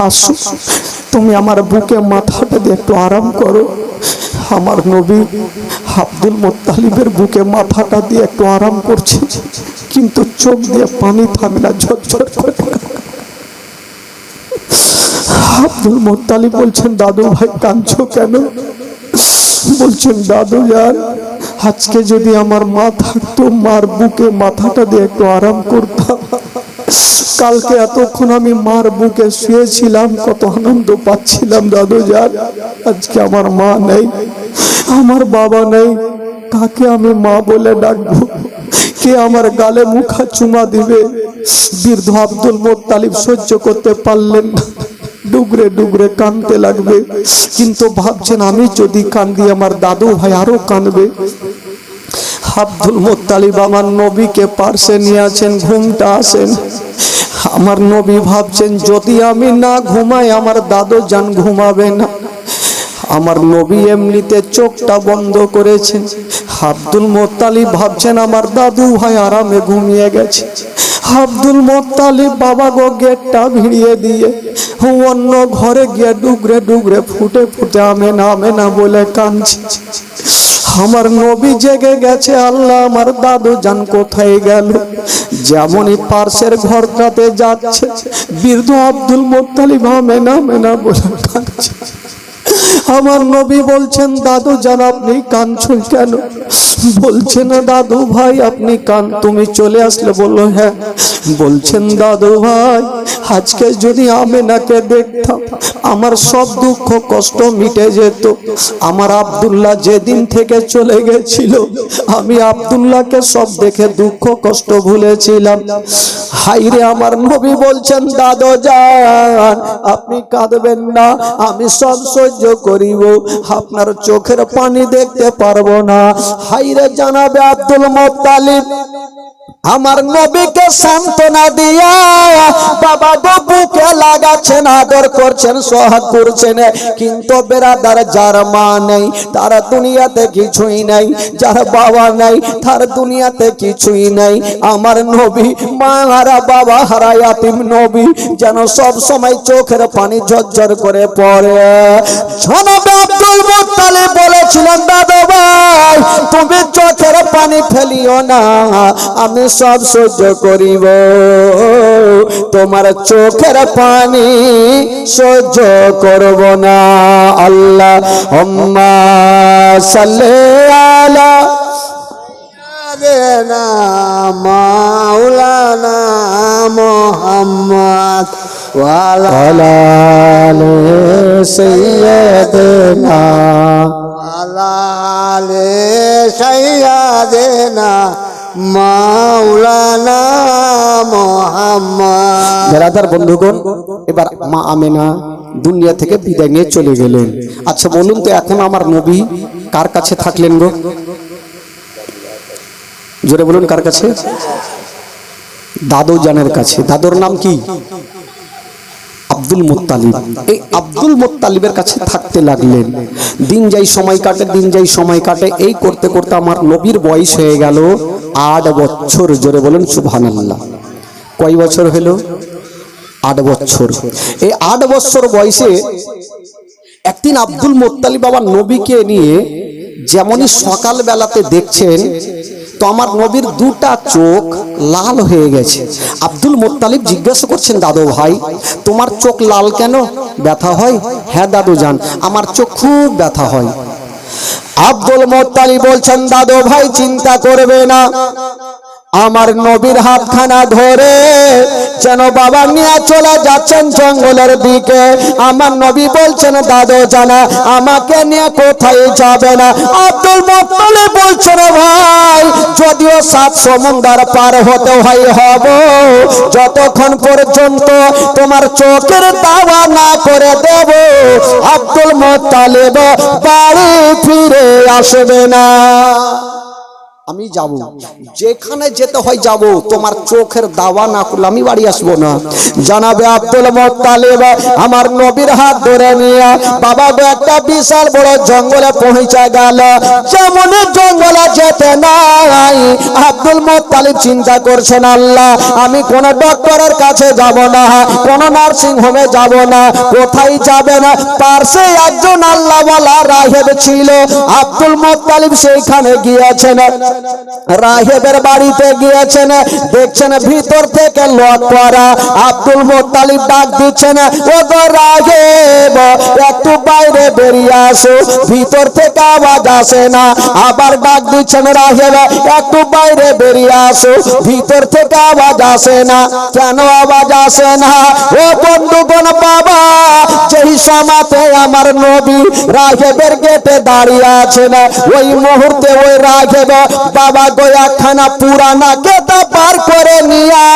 Speaker 1: আসো, তুমি আমার বুকে মাথাটা দিয়ে একটু আরাম করো। আমার নবী আব্দুল মুত্তালিবের বুকে মাথাটা দিয়ে একটু আরাম করছে, কিন্তু চোখ দিয়ে পানি থামে না, ঝরঝর করে। আব্দুল মুত্তালিব বলছেন দাদু ভাই কাঁদছো কেন? বলছেন দাদু জান আজকে যদি আমার মা থাকতো মার বুকে মাথাটা দিয়ে একটু আরাম করতাম। কালকে এতক্ষণ আমি মার বুকে শুয়েছিলাম, কত আনন্দ পাচ্ছিলাম দাদু জান। আজকে আমার মা নেই, আমার বাবা নেই, কাকে আমি মা বলে ডাকবো? কে আমার গালে মুখা চুমা দিবে। বৃদ্ধ আব্দুল মোত্তালিব সহ্য করতে পারলেন না, ডুগরে ডুগরে কাঁদতে লাগবে। কিন্তু ভাবছেন আমি যদি কাঁদি আমার দাদু ভাই আরো কাঁদবে। আব্দুল মোত্তালিব আমার নবীকে পার্শ্বে নিয়ে আছেন, ঘুমটা আসেন। আমার নবী ভাবছেন যদি আমি না ঘুমাই আমার দাদু জান ঘুমাবে না। আমার নবী এমনিতে চোখটা বন্ধ করেছেন। আব্দুল মোত্তালিব ভাবছেন আমার দাদু ভাই আরামে ঘুমিয়ে গেছে। আব্দুল মোত্তালিব বাবা গো গেটটা ভিড়িয়ে দিয়ে অন্য ঘরে গিয়ে ডুগরে ডুগরে ফুটে ফুটে আমেনা আমেনা বলে কাঁদছে। আমার নবী জেগে গেছে, আল্লাহ আমার দাদু জান কোথায় গেল। যেমনই পার্শ্বের ঘরটাতে যাচ্ছে বৃদ্ধ আব্দুল মোত্তালিব আমেনা আমেনা বলে কাঁদছে। আমার নবী বলছেন দাদু জান আপনি কাঁদছেন কেন? বলছেন দাদু ভাই আপনি তুমি চলে আসলে? বললো হ্যাঁ। বলছেন দাদু ভাই আজকে যদি আমেনাকে দেখতাম আমার সব দুঃখ কষ্ট মিটে যেত। আমার আব্দুল্লাহ যেদিন থেকে চলে গেছিল আমি আব্দুল্লাহকে সব দেখে দুঃখ কষ্ট ভুলেছিলাম। হাইরে আমার নবী বলছেন দাদু জান আপনি কাঁদবেন না, আমি সব সহ্য করিব, আপনার চোখের পানি দেখতে পারবো না। হাইরে জানাবে আব্দুল মোত্তালিব আমার নবীকে সান্ত্বনা দিয়া বাবা গো বুকে লাগাচ্ছেন, আদর করছেন, সোহাগ করছেন। কিন্তু বেরাদার যার মা নেই তার দুনিয়াতে কিছুই নাই, যার বাবা নাই তার দুনিয়াতে কিছুই নাই। আমার নবী মা হারা বাবা হারা ইয়াতিম নবী যেন সব সময় চোখের পানি ঝরঝর করে পড়ে। জনাবে আব্দুল মোত্তালিব বলেছিলেন দাদু ভাই তুমি চোখের পানি ফেলিও না, আমি সব সহ্য করিব, তোমার চোখের পানি সহ্য করব না। আল্লাহুম্মা সাল্লি আলা সাইয়্যিদিনা মাওলানা মুহাম্মদ ওয়া আলা আলি সাইয়্যিদিনা ওয়া আলি সাইয়্যিদিনা মাওলানা মুহাম্মদ। বেরাদার বন্ধুগণ এবার মা আমেনা দুনিয়া থেকে বিদায় নিয়ে চলে গেলেন। আচ্ছা বলুন তো এখন আমার নবী কার কাছে থাকলেন গো? জোরে বলুন কার কাছে? দাদু জানের কাছে। দাদুর নাম কি? আব্দুল মোত্তালিব। এই আব্দুল মোত্তালিবের কাছে থাকতে লাগলেন। দিন যাই সময় কাটে, দিন যাই সময় কাটে, এই করতে করতে আমার নবীর বয়স হয়ে গেল 8 বছর। জোরে বলুন সুবহানাল্লাহ। কয় বছর হলো? 8 বছর। এই 8 বছর বয়সে একদিন আব্দুল মোত্তালিব বাবা নবীকে নিয়ে যেমনই সকাল বেলাতে দেখছেন তো আমার নবীর দুটা চোখ লাল হয়ে গেছে। আব্দুল মোত্তালিব জিজ্ঞাসা করছেন দাদু ভাই তোমার চোখ লাল কেন? ব্যথা হয়? হ্যাঁ দাদু জান আমার চোখ খুব ব্যথা হয়। আব্দুল মোত্তালিব বলছেন দাদু ভাই চিন্তা করবে না, আমার নবীর হাতখানা ধরে যেন বাবা নিয়ে চলে যাচ্ছেন জঙ্গলের দিকে। আমার নবী বলছেন দাদু জানা আমাকে নিয়ে কোথায় যাবে না। আব্দুল মোত্তালিব বলছেন ভাই যদিও 7 সমুদ্র পার হতে হয় হব, যতক্ষণ পর্যন্ত তোমার চোখের দাওয়া না করে দেব আব্দুল মোত্তালিব বাড়ি ফিরে আসবে না। আমি যাব, যেখানে যেতে হয় যাব, তোমার চোখের দাওয়া না করলে আমি বাড়ি আসবো না। জানাবে আব্দুল মোত্তালিব আমার নবীর হাত ধরে নিয়ে বাবা গো একটা বিশাল বড় জঙ্গলে পৌঁছে গেল। যেমন জঙ্গলে যেতে নাই আব্দুল মোত্তালিব চিন্তা করছেন আল্লাহ আমি কোন ডক্টরের কাছে যাব না, কোন নার্সিং হোমে যাব না, কোথায় যাবে না। পার্শ্বে একজন আল্লাহওয়ালা রাহেব ছিল, আব্দুল মোত্তালিব সেইখানে গিয়েছেন। রাহেবের বাড়িতে গিয়েছেন, দেখছেন ভিতর থেকে লক করা। আব্দুল মোত্তালিব ডাক দিচ্ছেন ও গো রাহেব একটু বাইরে বেরিয়ে আসো, ভিতর থেকে আওয়াজ আসে না। আবার ডাক দিচ্ছেন রাহেব একটু বাইরে বেরিয়ে আসো, ভিতর থেকে আওয়াজ আসে না। কেন আওয়াজ আসে না? ও বন্ধুগণ বাবা যেই সময়তে আমার নবী রাহেবের গেটে দাঁড়িয়ে আছে না, ওই মুহূর্তে ওই রাহেব বাবা গো একখানা পুরানা গেটা পার করে নিয়া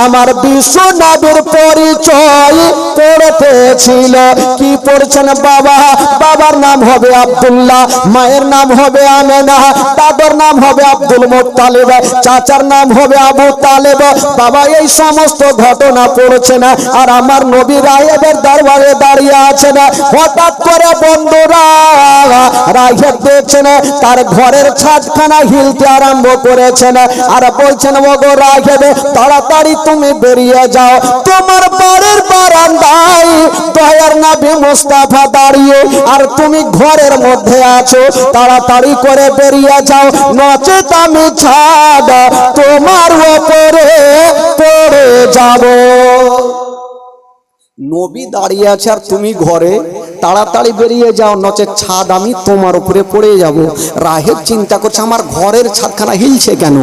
Speaker 1: আমার বিশ্ব নবীর পরিচয় পড়তেছিল। কি পড়ছেন বাবা? বাবার নাম হবে আব্দুল্লাহ, মায়ের নাম হবে আমেনা, দাদার নাম হবে আব্দুল মুত্তালিব, চাচার নাম হবে আবু তালেব। বাবা এই সমস্ত ঘটনা পড়ছে না, আর আমার নবী রাহেবের দরবারে দাঁড়িয়ে আছে না। হঠাৎ করে বন্ধুরা রাহেব দেখছেন তার ঘরের ছাদখানা হিলতে আরম্ভ করেছেন, আর বলছেন ওগো রাহেব তাড়াতাড়ি তুমি বেরিয়ে যাও, তোমার বাড়ির বারান্দায় দয়ার নবী মুস্তাফা দাঁড়িয়ে, আর তুমি ঘরের মধ্যে আছো, তাড়াতাড়ি করে বেরিয়ে যাও, নচেত আমি ছাদ তোমার উপরে পড়ে যাব। নবী দাঁড়িয়ে আছে আর তুমি ঘরে, তাড়াতাড়ি বেরিয়ে যাও, নচেত ছাদ আমি তোমার উপরে পড়ে যাব। রাহেব চিন্তা করছে আমার ঘরের ছাদখানা হিলছে কেন।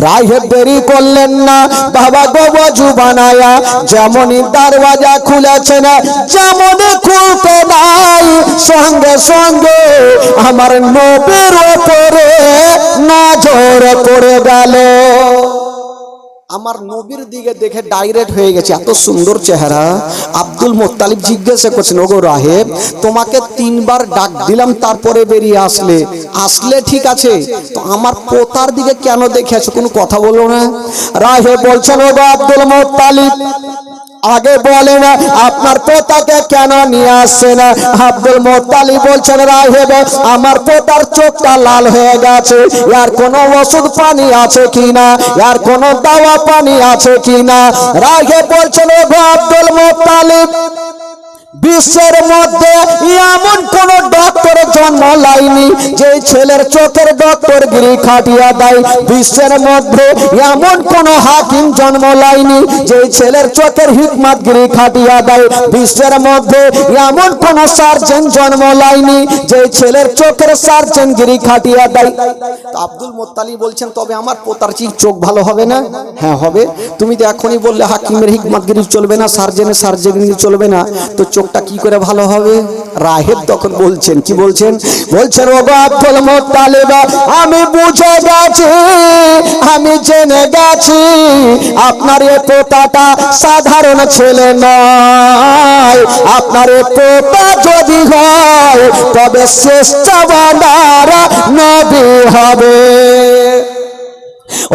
Speaker 1: রাহেব দেরি করলেন না, বাবা গো ওযু বানায়া যেমনই দরওয়াজা খুলেছে না, যেমনই খুলতে নাই সঙ্গে সঙ্গে আমার নবীর উপরে নজর পড়ে গেল। আমার নবীর দিকে দেখে ডাইরেক্ট হয়ে গেছে, এত সুন্দর চেহারা। আব্দুল মুত্তালিব জিজ্ঞাসা করছেন ওগো রাহেব তোমাকে 3 বার ডাক দিলাম তারপরে বেরিয়ে আসলে ঠিক আছে, তো আমার পোতার দিকে কেন দেখে আছো, কোনো কথা বলো না? রাহেব বলছেন ওগো আব্দুল মুত্তালিব আগে বলে না আপনার পোতাকে কেন নিয়ে আসছে না? আব্দুল মুত্তালিব বলছেন রাহেব আমার পোতার চোখটা লাল হয়ে গেছে, আর কোনো ওষুধ পানি আছে কিনা, আর কোনো দাওয়া পানি আছে কিনা? রাহেব বলছেন ওগো আব্দুল মুত্তালিব বিশ্বের মধ্যে এমন কোন ডক্টর জন্ম লাইনি যে ছেলের চোখের ডক্টর গিরি খাটিয়া দেয়। বিশ্বের মধ্যে এমন কোন হাকিম জন্ম লাইনি যে ছেলের চোখের হিকমত গিরি খাটিয়া দেয়। বিশ্বের মধ্যে এমন কোন সার্জন জন্ম লাইনি যে ছেলের চোখের সার্জন গিরি খাটিয়া দেয়। আব্দুল মুত্তালিব বলছেন তবে আমার পোতার চোখ ভালো হবে না? হ্যাঁ হবে। তুমি তো এখনই বললে হাকিমের হিকমত গিরি চলবে না, সার্জনের সার্জনগিরি চলবে না, তো চোখটা কি করে ভালো হবে? রাহেব তখন বলছেন, কি বলছেন? বলছেন ওগো আব্দুল মুত্তালিব আমি বুঝে গেছি, আমি জেনে গেছি আপনার এই পোতাটা সাধারণ ছেলে নয়, আপনার এই পোতা যদি হয় তবে শ্রেষ্ঠ বান্দার নবী হবে।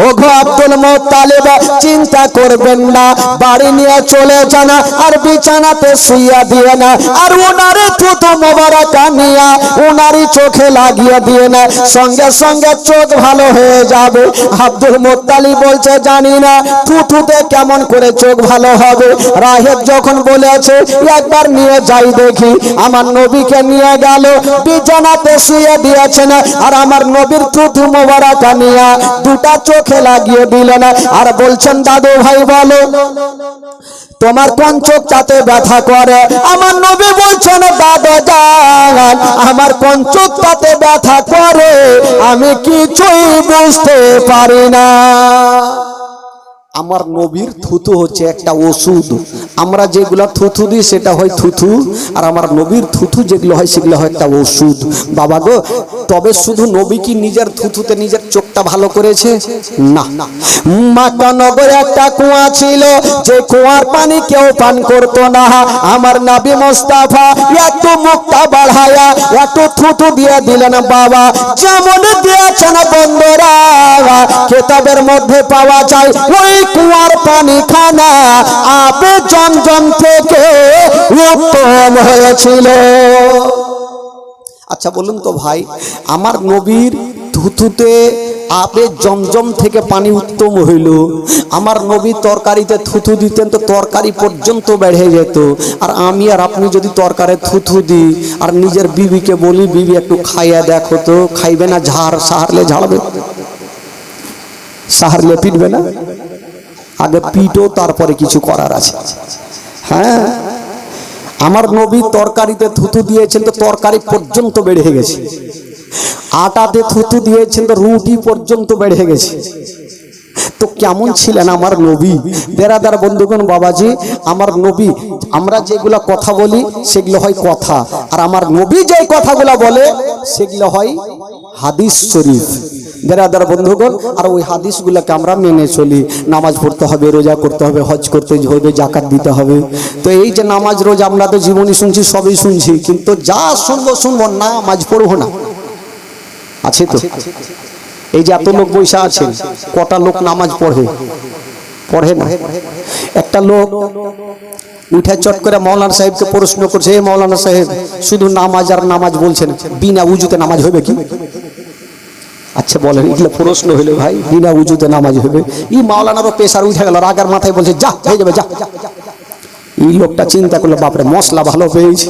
Speaker 1: ওগো আব্দুল মুত্তালিব চিন্তা করবেন না, বাড়ি নিয়ে চলে যান আর বিছানাতে শুইয়া দিয়ে না, আর ওনারে থুতু মোবারক নিয়ে ওনারই চোখে লাগিয়ে দিয়ে না, সঙ্গে সঙ্গে চোখ ভালো হয়ে যাবে। আব্দুল মুত্তালিব বলছে জানি না থুতুতে কেমন করে চোখ ভালো হবে। রাহেব যখন বলেছে একবার নিয়ে যাই দেখি, আমার নবীকে নিয়ে গেল, বিছানাতে শুইয়ে দিয়েছেন, আর আমার নবীর থুতু মোবারক নিয়ে দুটা চোখে লাগিয়ে দিলেন, আর বলছেন দাদু ভাই বলো তোমার কোন চোখটাতে ব্যথা করে? আমার নবী বলছেন দাদা জান আমার কোন চোখটাতে ব্যথা করে আমি কিছুই বুঝতে পারি না। আমার নবীর থুতু হচ্ছে একটা ওষুধ, আমরা যেগুলা থুতু দিই সেটা হয় থুতু, আর আমার নবীর থুতু যেগুলো হয় সেগুলো হয় একটা ওষুধ। বাবা গো তবে শুধু নবী কি নিজের থুতুতে নিজের চোখটা ভালো করেছে? না, মক্কা নগরে একটা কুয়া ছিল, যে কুয়ার পানি কেউ পান করতো না। আমার নবী মুস্তাফা একটু মুখটা বাড়ায়া একটু থুতু দিয়ে দিলেন, বাবা যেমন দিয়েছেন বন্ধুরা কিতাবের মধ্যে পাওয়া যায় ওই কুয়ার পানি খানা আবে জমজম থেকে উত্তম হয়েছিল। আচ্ছা বলুন তো ভাই, আমার নবীর থুতুতে আবে জমজম থেকে পানি উত্তম হইল, আমার নবী তরকারিতে থুতু দিতেন তো তরকারি পর্যন্ত বেড়ে যেত, আর আমি আর আপনি যদি তরকারি থুতু দিই আর নিজের বিবিকে বলি বিবি একটু খাইয়া দেখো তো, খাইবে না? সাহারলে ঝাড়বে, সাহারলে পিটবে না? আগে পিটো তারপরে কিছু করার আছে। হ্যাঁ আমার নবী তরকারিতে থুতু দিয়েছেন তো তরকারি পর্যন্ত বেড়ে গেছে, আটাতে থুতু দিয়েছেন তো রুটি পর্যন্ত বেড়ে গেছে। তো কেমন ছিলেন আমার নবী? বেরাদার বন্ধুগণ বাবাজি, আমার নবী, আমরা যেগুলো কথা বলি সেগুলো হয় কথা, আর আমার নবী যে কথাগুলো বলে সেগুলো হয় হাদিস শরীফ। বেরাদার বন্ধুগণ, আর ওই হাদিসগুলোকে আমরা মেনে চলি। নামাজ পড়তে হবে, রোজা করতে হবে, হজ করতে হবে, জাকাত দিতে হবে। তো এই যে নামাজ রোজা আমরা তো জীবনী শুনছি, সবই শুনছি, কিন্তু যা শুনবো নামাজ পড়বো না। আছে তো এই যে এত লোক বৈশা আছে, কটা লোক নামাজ পড়ে না? একটা লোক উঠে চট করে মৌলানা সাহেবকে প্রশ্ন করছে, এই মৌলানা সাহেব, শুধু নামাজ আর নামাজ বলছেন, বিনা উজুতে নামাজ হবে কি? আচ্ছা বলেন, এগুলো প্রশ্ন হইলে ভাই, বিনা উজুতে নামাজ হবে? এই মাওলানারও পেশার উঠে গেল, রাগার মাথায় বলছে যা হয়ে যাবে যা। এই লোকটা চিন্তা করলো, বাপরে মশলা ভালো পেয়েছি,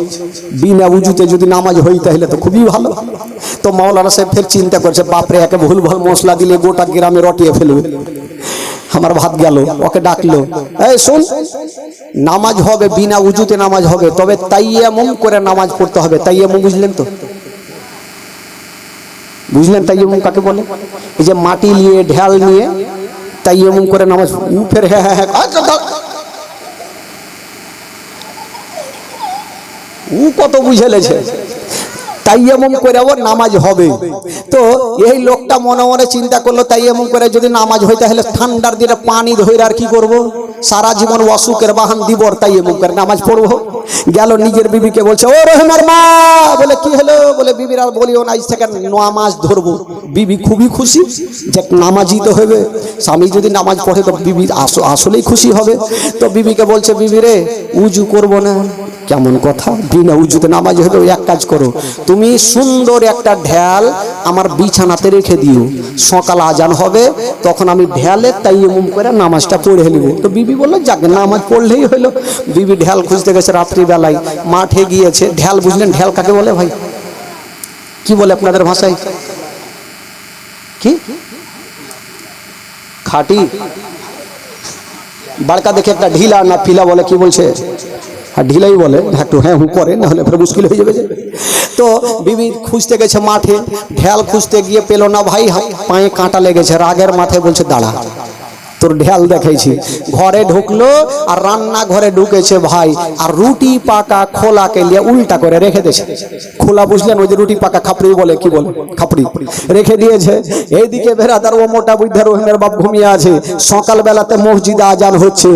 Speaker 1: বিনা উজুতে যদি নামাজ হই তাহলে তো খুবই ভালো। তো মাওলানা সাহেব ফের চিন্তা করছে, বাপরে একে ভুল ভাল মশলা দিলে গোটা গ্রামে রটিয়ে ফেলবে, আমার ভাত গেল। ওকে ডাকলো, এই শোন, নামাজ হবে, বিনা উজুতে নামাজ হবে, তবে তাইয়ামুম করে নামাজ পড়তে হবে। তাইয়ামুম বুঝলেন তো? বুঝলেন তাইয়ামুম কাকে বলে? এই যে মাটি নিয়ে, ঢাল নিয়ে তাইয়ামুম করে নামাজ। ফের হ্যাঁ হ্যাঁ হ্যাঁ, ও কত বুঝেলেছে, তাইয়ামুম করে ওর নামাজ হবে। তো এই লোকটা মনে মনে চিন্তা করলো, তাইয়ামুম করে যদি নামাজ হয় তাহলে ঠান্ডার দিনে পানি ধরে আর কি করব, সারা জীবন অসুখের বাহান দিব, তাইয়ামুম করে নামাজ পড়বো। গেল নিজের বিবিকে বলছে, ও রহিমার মা। বলে কি হলো? বলে বিবির আর বলিও না, আজ থেকে নামাজ ধরবো। বিবি খুবই খুশি যে নামাজই তো হবে, স্বামী যদি নামাজ পড়ে তো বিবি আসলেই খুশি হবে। তো বিবিকে বলছে, বিবি রে, উজু করবো না? কেমন কথা, বিনা উজুতে নামাজ হবে? ওই এক কাজ করো, তুমি সুন্দর একটা ঢাল আমার বিছানাতে রেখে দিও, সকাল আজান হবে তখন আমি ঢালে তাইয়ামুম করে নামাজটা পড়ে নিব। তো বিবি বললো যাক, নামাজ পড়লেই হলো। বিবি ঢাল খুঁজতে গেছে, রাত্রিবেলায় মাঠে গিয়েছে। ঢাল বুঝলেন ঢাল কাকে বলে ভাই? কি বলে আপনাদের ভাষায়? কি খাটি বাড়কা দেখে একটা ঢিলা না ফিলা বলে, কি বলছে? আর ঢিলাই বলে, একটু হ্যাঁ হু করে, না হলে ফের মুশকিল হয়ে যাবে। তো বিবি খুঁজতে গেছে মাঠে, ঢাল খুঁজতে গিয়ে পেল না ভাই, পায়ে কাঁটা লেগেছে, রাগের মাথায় বলছে দাঁড়া, তোর ঢাল দেখাইছি। ঘরে ঢুকলো আর রান্না ঘরে ঢুকেছে ভাই, আর রুটি পাকা খোলাকে নিয়ে উল্টা করে রেখে দিয়েছে। খোলা বুঝলেন, ওই যে রুটি পাকা খাপড়ি বলে, কি বলে খাপড়ি, রেখে দিয়েছে। এইদিকে বেরাদার ও মোটা বুদ্ধা রহিমের বাপ ঘুমিয়ে আছে। সকাল বেলাতে মসজিদে আজান হচ্ছে,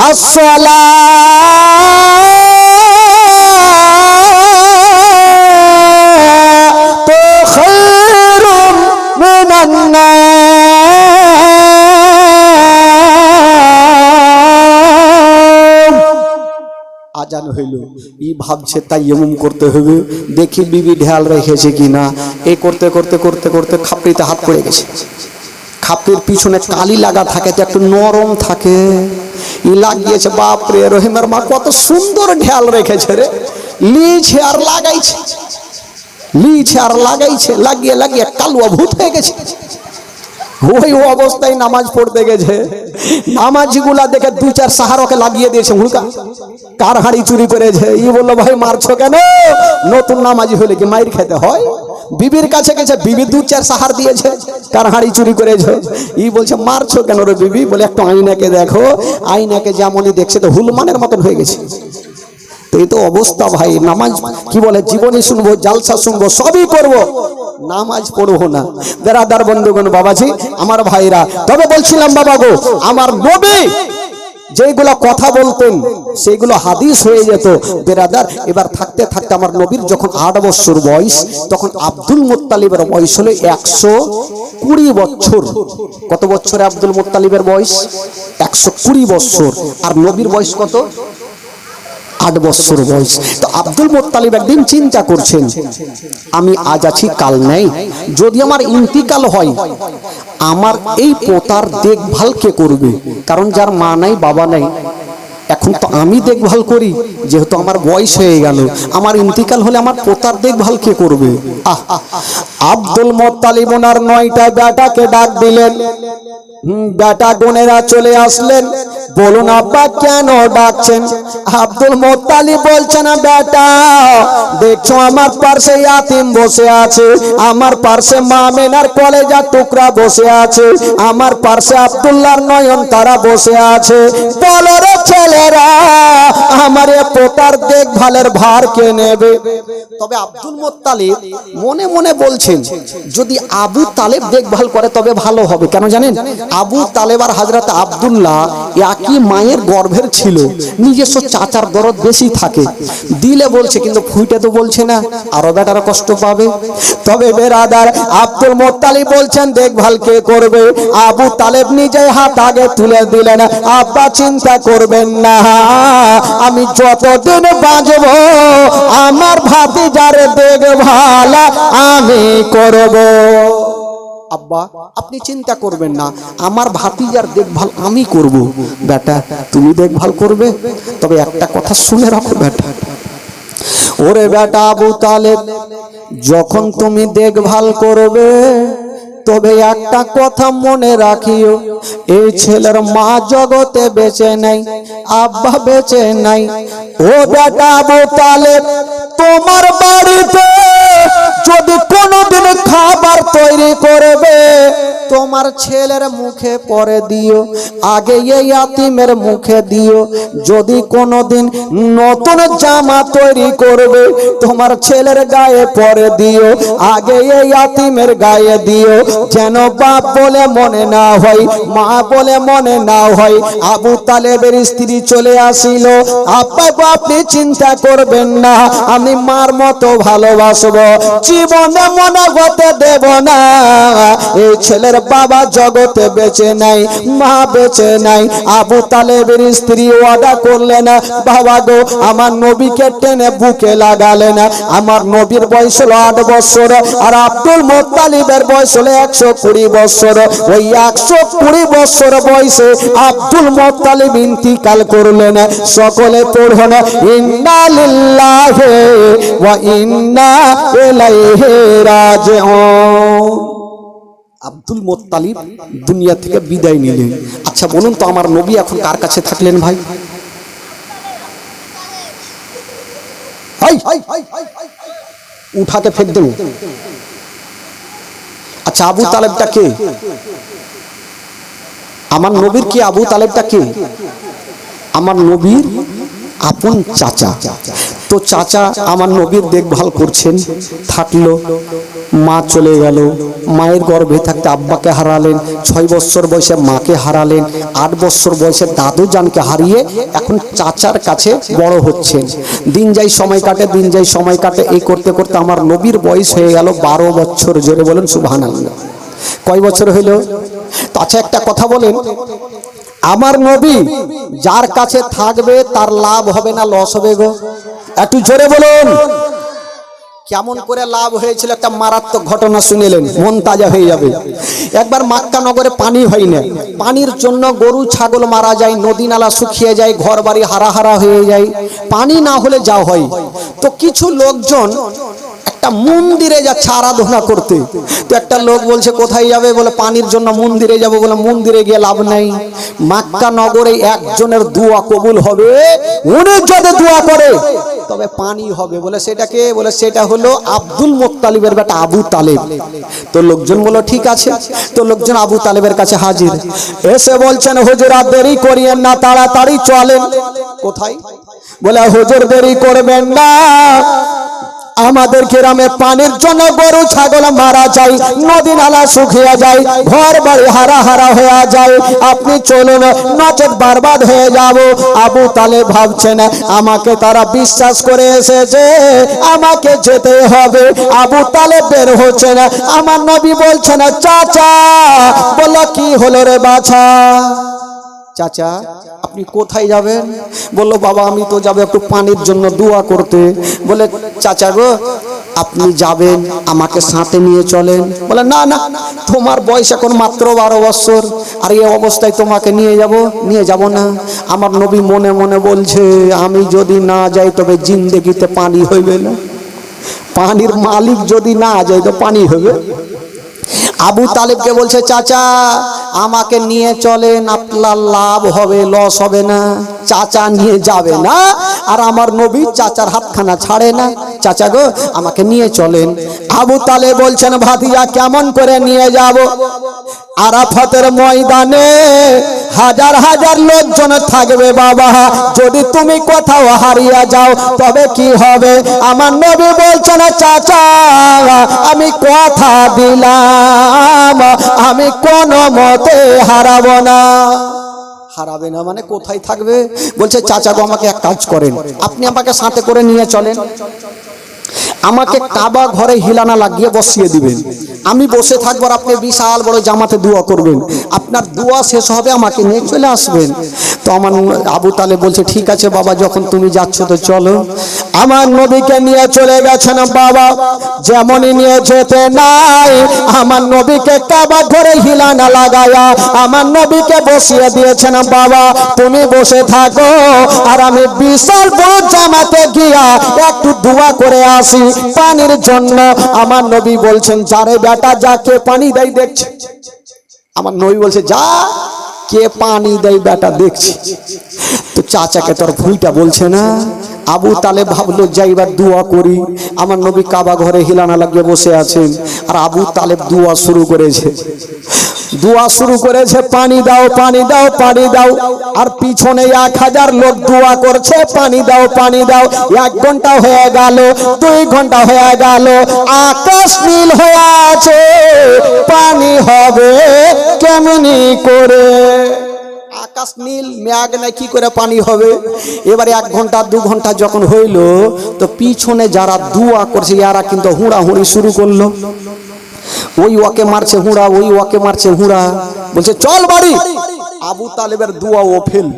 Speaker 1: আসসালাতু খায়রুম মিনান নাওম। আজান হইল, ই ভাবছে তাইয়ামুম করতে হবে, দেখি বিবি ঢাল রেখেছে কিনা। এই করতে করতে করতে করতে খাপড়িতে হাত পড়ে গেছে। খাপড়ির পিছনে কালি লাগা থাকে, তো একটু নরম থাকে, ই লাগিয়েছে। বাপরে, রহিমের মা কত সুন্দর ঢাল রেখেছে রে, লিছে আর লাগাইছে, লিছে আর লাগাইছে, লাগিয়ে লাগিয়ে কালুয়া ভূত হয়ে গেছে। ওই অবস্থায় নামাজ পড়তে গেছে, নামাজিগুলা দেখে দুই চার সাহারকে লাগিয়ে দিয়েছে হুড়কা, কার হাড়ি চুরি করেছে। ই বললো, ভাই মারছো কেন? নতুন নামাজি হলে কি মাইর খেতে হয়? বিবির কাছে গেছে, বিবি দু চার সাহার দিয়েছে, কার হাড়ি চুরি করেছে। ই বলছে, মারছো কেন রে বিবি? বলে একটু আয়নাকে দেখো, আয়নাকে যেমনই দেখছে তো হুলমানের মতন হয়ে গেছে। তো এই তো অবস্থা ভাই, নামাজ কি বলে, জীবনী শুনবো, জালসা শুনবো, সবই করবো, নামাজ পড়বো না। বেরাদার বন্ধুগণ বাবাজি, আমার ভাইরা, তবে বলছিলাম বাবা গো, আমার নবী যেগুলো কথা বলতেন সেইগুলো হাদিস হয়ে যেত। বেরাদার, এবার থাকতে থাকতে আমার নবীর যখন 8 বছর বয়স, তখন আব্দুল মুত্তালিবের বয়স হলো 120 বছর। কত বছরে আব্দুল মুত্তালিবের বয়স? 120 বছর। আর নবীর বয়স কত? 8 বছর বয়স। তো আব্দুল মুত্তালিব একদিন চিন্তা করছেন, আমি আজ আছি কাল নেই, যদি আমার ইন্তিকাল হয় আমার এই পোতার দেখভাল কে করবে? কারণ যার মা নাই বাবা নাই, এখন তো আমি দেখভাল করি, যেহেতু আমার বয়স হয়ে গেল, আমার ইন্তিকাল হলে আমার পোতার দেখভাল কে করবে? আব্দুল মুত্তালিব ওনার 9টা বেটাকে ডাক দিলেন। বেটা বোনেরা চলে আসলেন, বলুন আব্বা কেন ডাকছেন? আব্দুল মুত্তালিব বলছেন, বেটা দেখছো আমার পাশে ইয়াতিম বসে আছে, আমার পাশে মা আমিনার কলেজার টুকরা বসে আছে, আমার পাশে আব্দুল্লাহর নয়ন তারা বসে আছে, বলো রে ছেলেরা আমার এ পোতার দেখভালের ভার কে নেবে? তবে আব্দুল মুত্তালিব মনে মনে বলছেন, যদি আবু তালেব দেখভাল করে তবে ভালো হবে। কেন জানেন? আবু তালেব আর হযরত আব্দুল্লাহ একই মায়ের গর্ভের ছিল, নিজস্ব চাচার দরদ বেশি থাকে। দিলে বলছে কিন্তু ফুটে তো বলছে না, আরো বেটারা কষ্ট পাবে। তবে বেরাদার আব্দুল মুত্তালিব বলছেন দেখভাল কে করবে? আবু তালেব নিজেই হাত আগে তুলে দিলেন, আব্বা চিন্তা করবেন না, আমি যতদিন বাঁচব আমার ভাতিজার দেখভাল আমি করব। আব্বা আপনি চিন্তা করবেন না, আমার ভাতিজার দেখভাল আমি করব। বেটা তুমি দেখভাল করবে, তবে একটা কথা শুনে রাখো বেটা, ওরে বেটা আবু তালেব, যখন তুমি দেখভাল করবে তবে একটা কথা মনে রাখিও, এই ছেলের মা জগতে বেঁচে নাই, আব্বা বেঁচে নাই। ও বেটা আবু তালেব, তোমার বাড়িতে যদি কোনোদিন খাবার তৈরি করবে তোমার ছেলের মুখে পরে দিও, আগে এই ইয়াতিমের মুখে দিও। যদি কোনোদিন নতুন জামা তৈরি করবে তোমার ছেলের গায়ে পরে দিও, আগে এই ইয়াতিমের গায়ে দিও, যেন বাপ বলে মনে না হয়, মা বলে মনে না হয়। আবু তালেবের স্ত্রী চলে আসিল, আব্বা আপনি চিন্তা করবেন না, আমি মার মতো ভালোবাসবো, জীবনে মনে হতে দেব না। এই ছেলের বাবা জগতে বেঁচে নাই, মা বেঁচে নাই। আবু তালেবের স্ত্রী ওয়াদা করলেন, বাবা গো আমার নবীকে টেনে বুকে লাগালেন। আমার নবীর বয়স হলো 8 বছর, আর আব্দুল মুত্তালিবের বয়স হলো 120 বছর। ওই 120 বছর বয়সে আব্দুল মুত্তালিব ইন্তিকাল করলেন। সকলে পড়ুন, ইন্না লিল্লাহি ওয়া ইন্না ইলাইহি রাজিউন। আব্দুল মুত্তালিব দুনিয়া থেকে বিদায় নিলেন। আচ্ছা বলুন তো, আমার নবী এখন কার কাছে থাকলেন ভাই? উঠাকে ফেক দেব। আচ্ছা আবু তালেবটা কে? আমার নবীর কি আবু তালেবটা কে? আমার নবীর আপন চাচা। তো চাচা আমার নবীর দেখভাল করছেন, থাকলো, মা চলে গেল, মায়ের গর্ভে থাকতে আব্বাকে হারালেন, 6 বছর বয়সে মাকে হারালেন, 8 বছর বয়সে দাদু জানকে হারিয়ে এখন চাচার কাছে বড় হচ্ছেন। দিন যাই সময় কাটে, দিন যাই সময় কাটে, এই করতে করতে আমার নবীর বয়স হয়ে গেল 12 বছর। জোরে বলেন সুবহানাল্লাহ। কয় বছর হইল? আচ্ছা একটা কথা বলেন, আমার নবী যার কাছে থাকবে তার লাভ হবে না লস হবে গো? একটু জোরে বলুন। কেমন করে লাভ হয়েছিল একটা মারাত্মক ঘটনা শুনিলেন, মন তাজা হয়ে যাবে। একবার মক্কা নগরে পানি হয় না, পানির জন্য গরু ছাগল মারা যায়, নদী নালা শুকিয়ে যায়, ঘর বাড়ি হারা হয়ে যায়, পানি না হলে যা হয়। তো কিছু লোকজন একটা মন্দিরে যাচ্ছে আরাধনা করতে। তো একটা লোক বলছে কোথায় যাবে? বলে পানির জন্য মন্দিরে যাবো। বলে মন্দিরে গিয়ে লাভ নাই, মক্কা নগরে একজনের দোয়া কবুল হবে, উনি যদি দোয়া করে তবে পানি হবে। বলে সেটা কে? বলে সেটা হলো আব্দুল মুত্তালিবের বেটা আবু তালেব। তো লোকজন বলল ঠিক আছে। তো লোকজন আবু তালেবের কাছে হাজির, এসে বলছেন হুজুর আর দেরি করিয়েন না, তাড়াতাড়ি চলেন। কোথায়? বলে হুজুর দেরি করবেন না, আমাদের গ্রামে পানির জন্য গরু ছাগল মারা যায়, নদী নালা শুকিয়ে যায়, ঘর বাড়ি হারা হয়ে যায়, আপনি চলুন নচেত বরবাদ হয়ে যাব। আবু তালেব ভাবছেন আমাকে তারা বিশ্বাস করে এসেছে, আমাকে যেতে হবে। আবু তালেব বের হচ্ছে না, আমার নবী বলছেন চাচা। বলল কি হলো রে বাছা? চাচা আপনি কোথায় যাবেন? বলল বাবা আমি তো যাবো একটু পানির জন্য দোয়া করতে। বলে চাচা গো আপনি যাবেন, আমাকে সাথে নিয়ে চলেন। বলে না না, তোমার বয়স এখন মাত্র 12 বছর, আর এই অবস্থায় তোমাকে নিয়ে যাব না। আমার নবী মনে মনে বলছে আমি যদি না যাই তবে জিন্দেগিতে পানি হইবে না, পানির মালিক যদি না যায় তো পানি হবে। আবু তালেবকে বলছে, চাচা আমাকে নিয়ে চলেন, আপনার লাভ হবে, লস হবে না। চাচা নিয়ে যাবে না, আর আমার নবী চাচার হাতখানা ছাড়ে না। চাচা গো আমাকে নিয়ে চলেন। আবু তালেব বলছেন, ভাতিজা কেমন করে নিয়ে যাব? আরাফাতের ময়দানে হাজার হাজার লোকজন থাকবে বাবা, যদি তুমি কোথাও হারিয়ে যাও তবে কি হবে? আমার নবী বলছেন, চাচা আমি কথা দিলাম আমি কোনো মতে হারাবো না। হারাবে না মানে কোথায় থাকবে? বলছে, চাচা গো আমাকে এক কাজ করেন, আপনি আমাকে সাথে করে নিয়ে চলেন, আমাকে কাবা ঘরে হিলানা লাগিয়ে বসিয়ে দিবেন, আমি বসে থাকবো, আর আপনি বিশাল বড় জামাতে দোয়া করবেন, আপনার দোয়া শেষ হবে আমাকে নিয়ে চলে আসবেন। তো আমার আবু তালেব বলছে, ঠিক আছে বাবা, যখন তুমি যাচ্ছ তো চলো। আমার নবীকে নিয়ে চলে গেছেন বাবা। যেমনই নিয়ে যেতে নাই, আমার নবীকে কাবা ঘরে হিলানা লাগায়া আমার নবীকে বসিয়ে দিয়েছেন, বাবা তুমি বসে থাকো, আর আমি বিশাল বড় জামাতে গিয়া একটু দোয়া করে আসি পানির জন্য। আমার নবী বলছেন, যারে বেটা যা, কে পানি দেয় দেখছে। আমার নবী বলছে, যা কে পানি দেয় বেটা দেখছি। তো চাচাকে তোর ভুলটা বলছে না। আবু তালেব ভাবলো যাইবার দোয়া করি। আমার নবী কাবা ঘরে হিলানা লাগিয়ে বসে আছেন, আর আবু তালেব দোয়া শুরু করেছে, দোয়া শুরু করেছে, পানি দাও পানি দাও পানি দাও। আর পিছনে 1000 লোক দোয়া করছে, পানি দাও পানি দাও। 1 ঘন্টা হয়ে গেল, 2 ঘন্টা হয়ে গেল, আকাশ নীল হয়ে আছে, পানি হবে কেমনি করে? আকাশ নীল, মেঘ নাই, কি করে পানি হবে? এবারে 1 ঘন্টা 2 ঘন্টা যখন হইল, তো পিছনে যারা দোয়া করছে এরা কিন্তু হুড়াহুড়ি শুরু করলো। ওই ওকে মারছে হুড়া, ওই ওকে মারছে হুড়া, বলছে চল বাড়ি। আবু তালেবের দোয়া ও ফেল,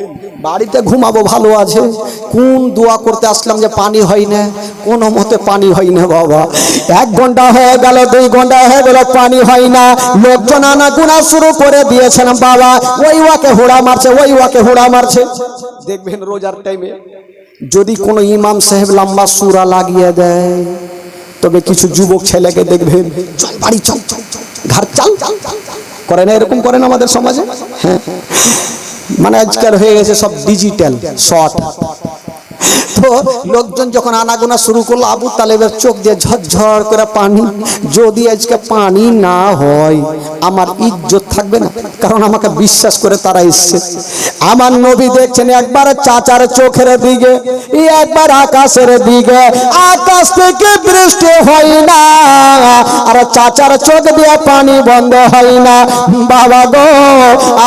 Speaker 1: বাড়িতে ঘুমাবো ভালো আছে। কোন দোয়া করতে আসলাম যে পানি হয় না? কোনো মতে পানি হয় না বাবা। 1 ঘন্টা হয়ে গেল, 2 ঘন্টা হয়ে গেল, পানি হয় না। লোকজন আনাগোনা শুরু করে দিয়েছেন বাবা। ওই ওকে হুড়া মারছে, ওই ওকে হুড়া মারছে। দেখবেন রোজার টাইমে যদি কোনো ইমাম সাহেব লম্বা সূরা লাগিয়ে দেয়, তবে কিছু যুবক ছেলেকে দেখবেন, চল বাড়ি চল, ঘর চল করে না, এরকম করেন আমাদের সমাজে। হ্যাঁ, মানে আজকাল হয়ে গেছে সব ডিজিটাল শর্ট। তো লোকজন যখন আনাগোনা শুরু করলো, আবু তালেবের চোখ দিয়ে ঝরঝর করে পানি। যদি আজকে পানি না হয় আমার ইজ্জত থাকবে না, কারণ আমাকে বিশ্বাস করে তারা এসছে। আমার নবী দেখছেন একবার চাচার চোখের দিকে, একবার আকাশের দিকে। আকাশ থেকে বৃষ্টি হয় না, আর চাচার চোখ দিয়ে পানি বন্ধ হয় না। বাবা গো,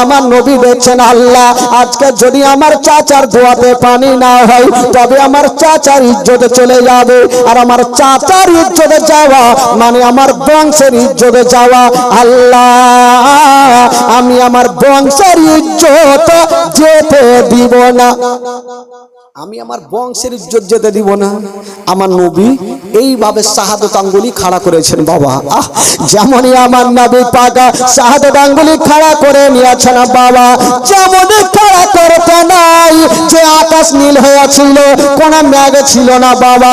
Speaker 1: আমার নবী দেখছেন, আল্লাহ আজকে যদি আমার চাচার দোয়াতে পানি না হয়, তবে আমার চাচার ইজ্জতে চলে যাবে, আর আমার চাচার ইজ্জতে যাওয়া মানে আমার বংশের ইজ্জতে যাওয়া। আল্লাহ আমি আমার বংশের ইজ্জত যেতে দিব না, আমি আমার বংশের ইজ্জত যেতে দিব না। আমার নবী এইভাবে শাহাদত আঙ্গুলি খাড়া করেছেন বাবা। যেমনই আমার নবী পাক শাহাদত আঙ্গুলি খাড়া করে নিয়েছেন বাবা, যেমনই খাড়া করতে নাই যে আকাশ নীল হয়েছিল, কোন মেঘ ছিল না বাবা।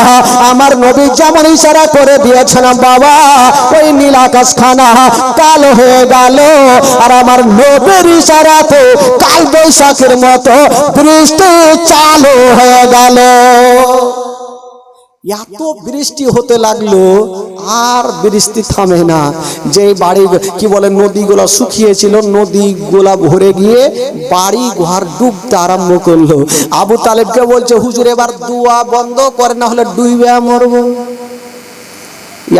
Speaker 1: আমার নবী যেমন ইশারা করে দিয়েছেন বাবা, ওই নীল আকাশ খানা কালো হয়ে গেল, আর আমার নবীর ইশারাতে কাল বৈশাখের মতো বৃষ্টি চালু হয়ে গেল। এত বৃষ্টি হতে লাগলো, আর বৃষ্টি থামে না। যে বাড়ি কি বলে নদীগুলো শুকিয়েছিল, নদীগুলা ভরে গিয়ে বাড়ি ঘর ডুবতে আরম্ভ করলো। আবু তালেবকে বলছে, হুজুর এবার দোয়া বন্ধ করে, না হলে ডুবে মরবো।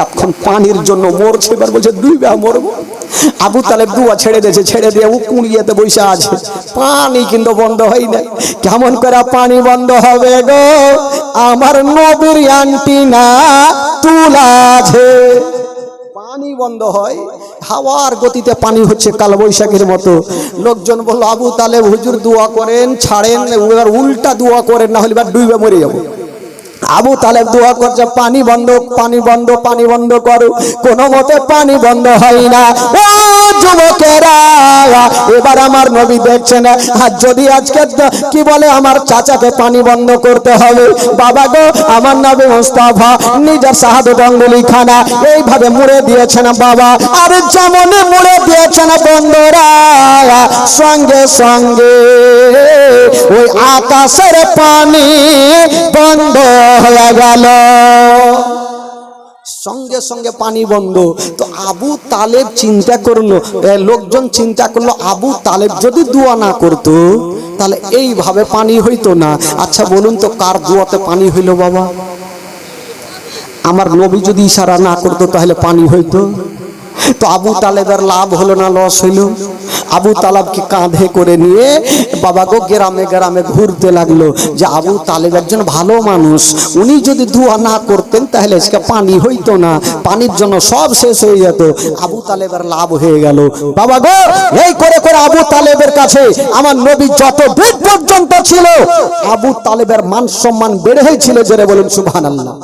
Speaker 1: এখন পানির জন্য মরছে, এবার বলছে ডুবে মরবো। আবু তালেব দোয়া ছেড়ে দিয়েছে, ছেড়ে দিয়ে ও কুড়িয়েতে বসে আছে, পানি কিন্তু বন্ধ হয় না। কেমন করে পানি বন্ধ হবে গো? আমার নবীর অ্যান্টিনা তুলা আছে, পানি বন্ধ হয়। হাওয়ার গতিতে পানি হচ্ছে কাল বৈশাখের মতো। লোকজন বলল, আবু তালেব হুজুর দোয়া করেন, ছাড়েন, এবার উল্টা দোয়া করেন, না হলে এবার ডুবে মরে যাবো। আবু তালেব দোয়া করছে পানি বন্ধ, পানি বন্ধ, পানি বন্ধ করো। কোনো মতে পানি বন্ধ হয় না। ও যুবকেরা, এবার আমার নবী দেখছেন আর যদি আজকে কি বলে আমার চাচাকে পানি বন্ধ করতে হবে, বাবা গো আমার নবী মুস্তাফা নিজের শাহাদাত আঙ্গুলি খানা এইভাবে মুড়ে দিয়েছেন বাবা। আর যেমন মুড়ে দিয়েছেন বন্ধুরা, সঙ্গে সঙ্গে ওই আকাশের পানি বন্ধ হয়ে গেল, সঙ্গে সঙ্গে পানি বন্ধ। তো আবু তালেব চিন্তা করলো, লোকজন চিন্তা করলো আবু তালেব যদি দোয়া না করতো তাহলে এইভাবে পানি হইতো না। আচ্ছা বলুন তো কার দোয়াতে পানি হইলো বাবা? আমার নবী যদি ইশারা না করতো তাহলে পানি হইতো? তো আবু তালেবের লাভ হলো না লস হইল? আবু তালেবকে কাঁধে করে নিয়ে বাবা গো গ্রামে গ্রামে ঘুরতে লাগলো যে আবু তালেব একজন ভালো মানুষ, উনি যদি দোয়া না করতেন তাহলে আজকে পানি হইতো না, পানির জন্য সব শেষ হয়ে যেত। আবু তালেবের লাভ হয়ে গেল বাবা গো। এই করে করে আবু তালেবের কাছে আমার নবী যত দিন পর্যন্ত ছিল আবু তালেবের মান সম্মান বেড়ে হয়েছিল। জোরে বলুন সুবহানাল্লাহ।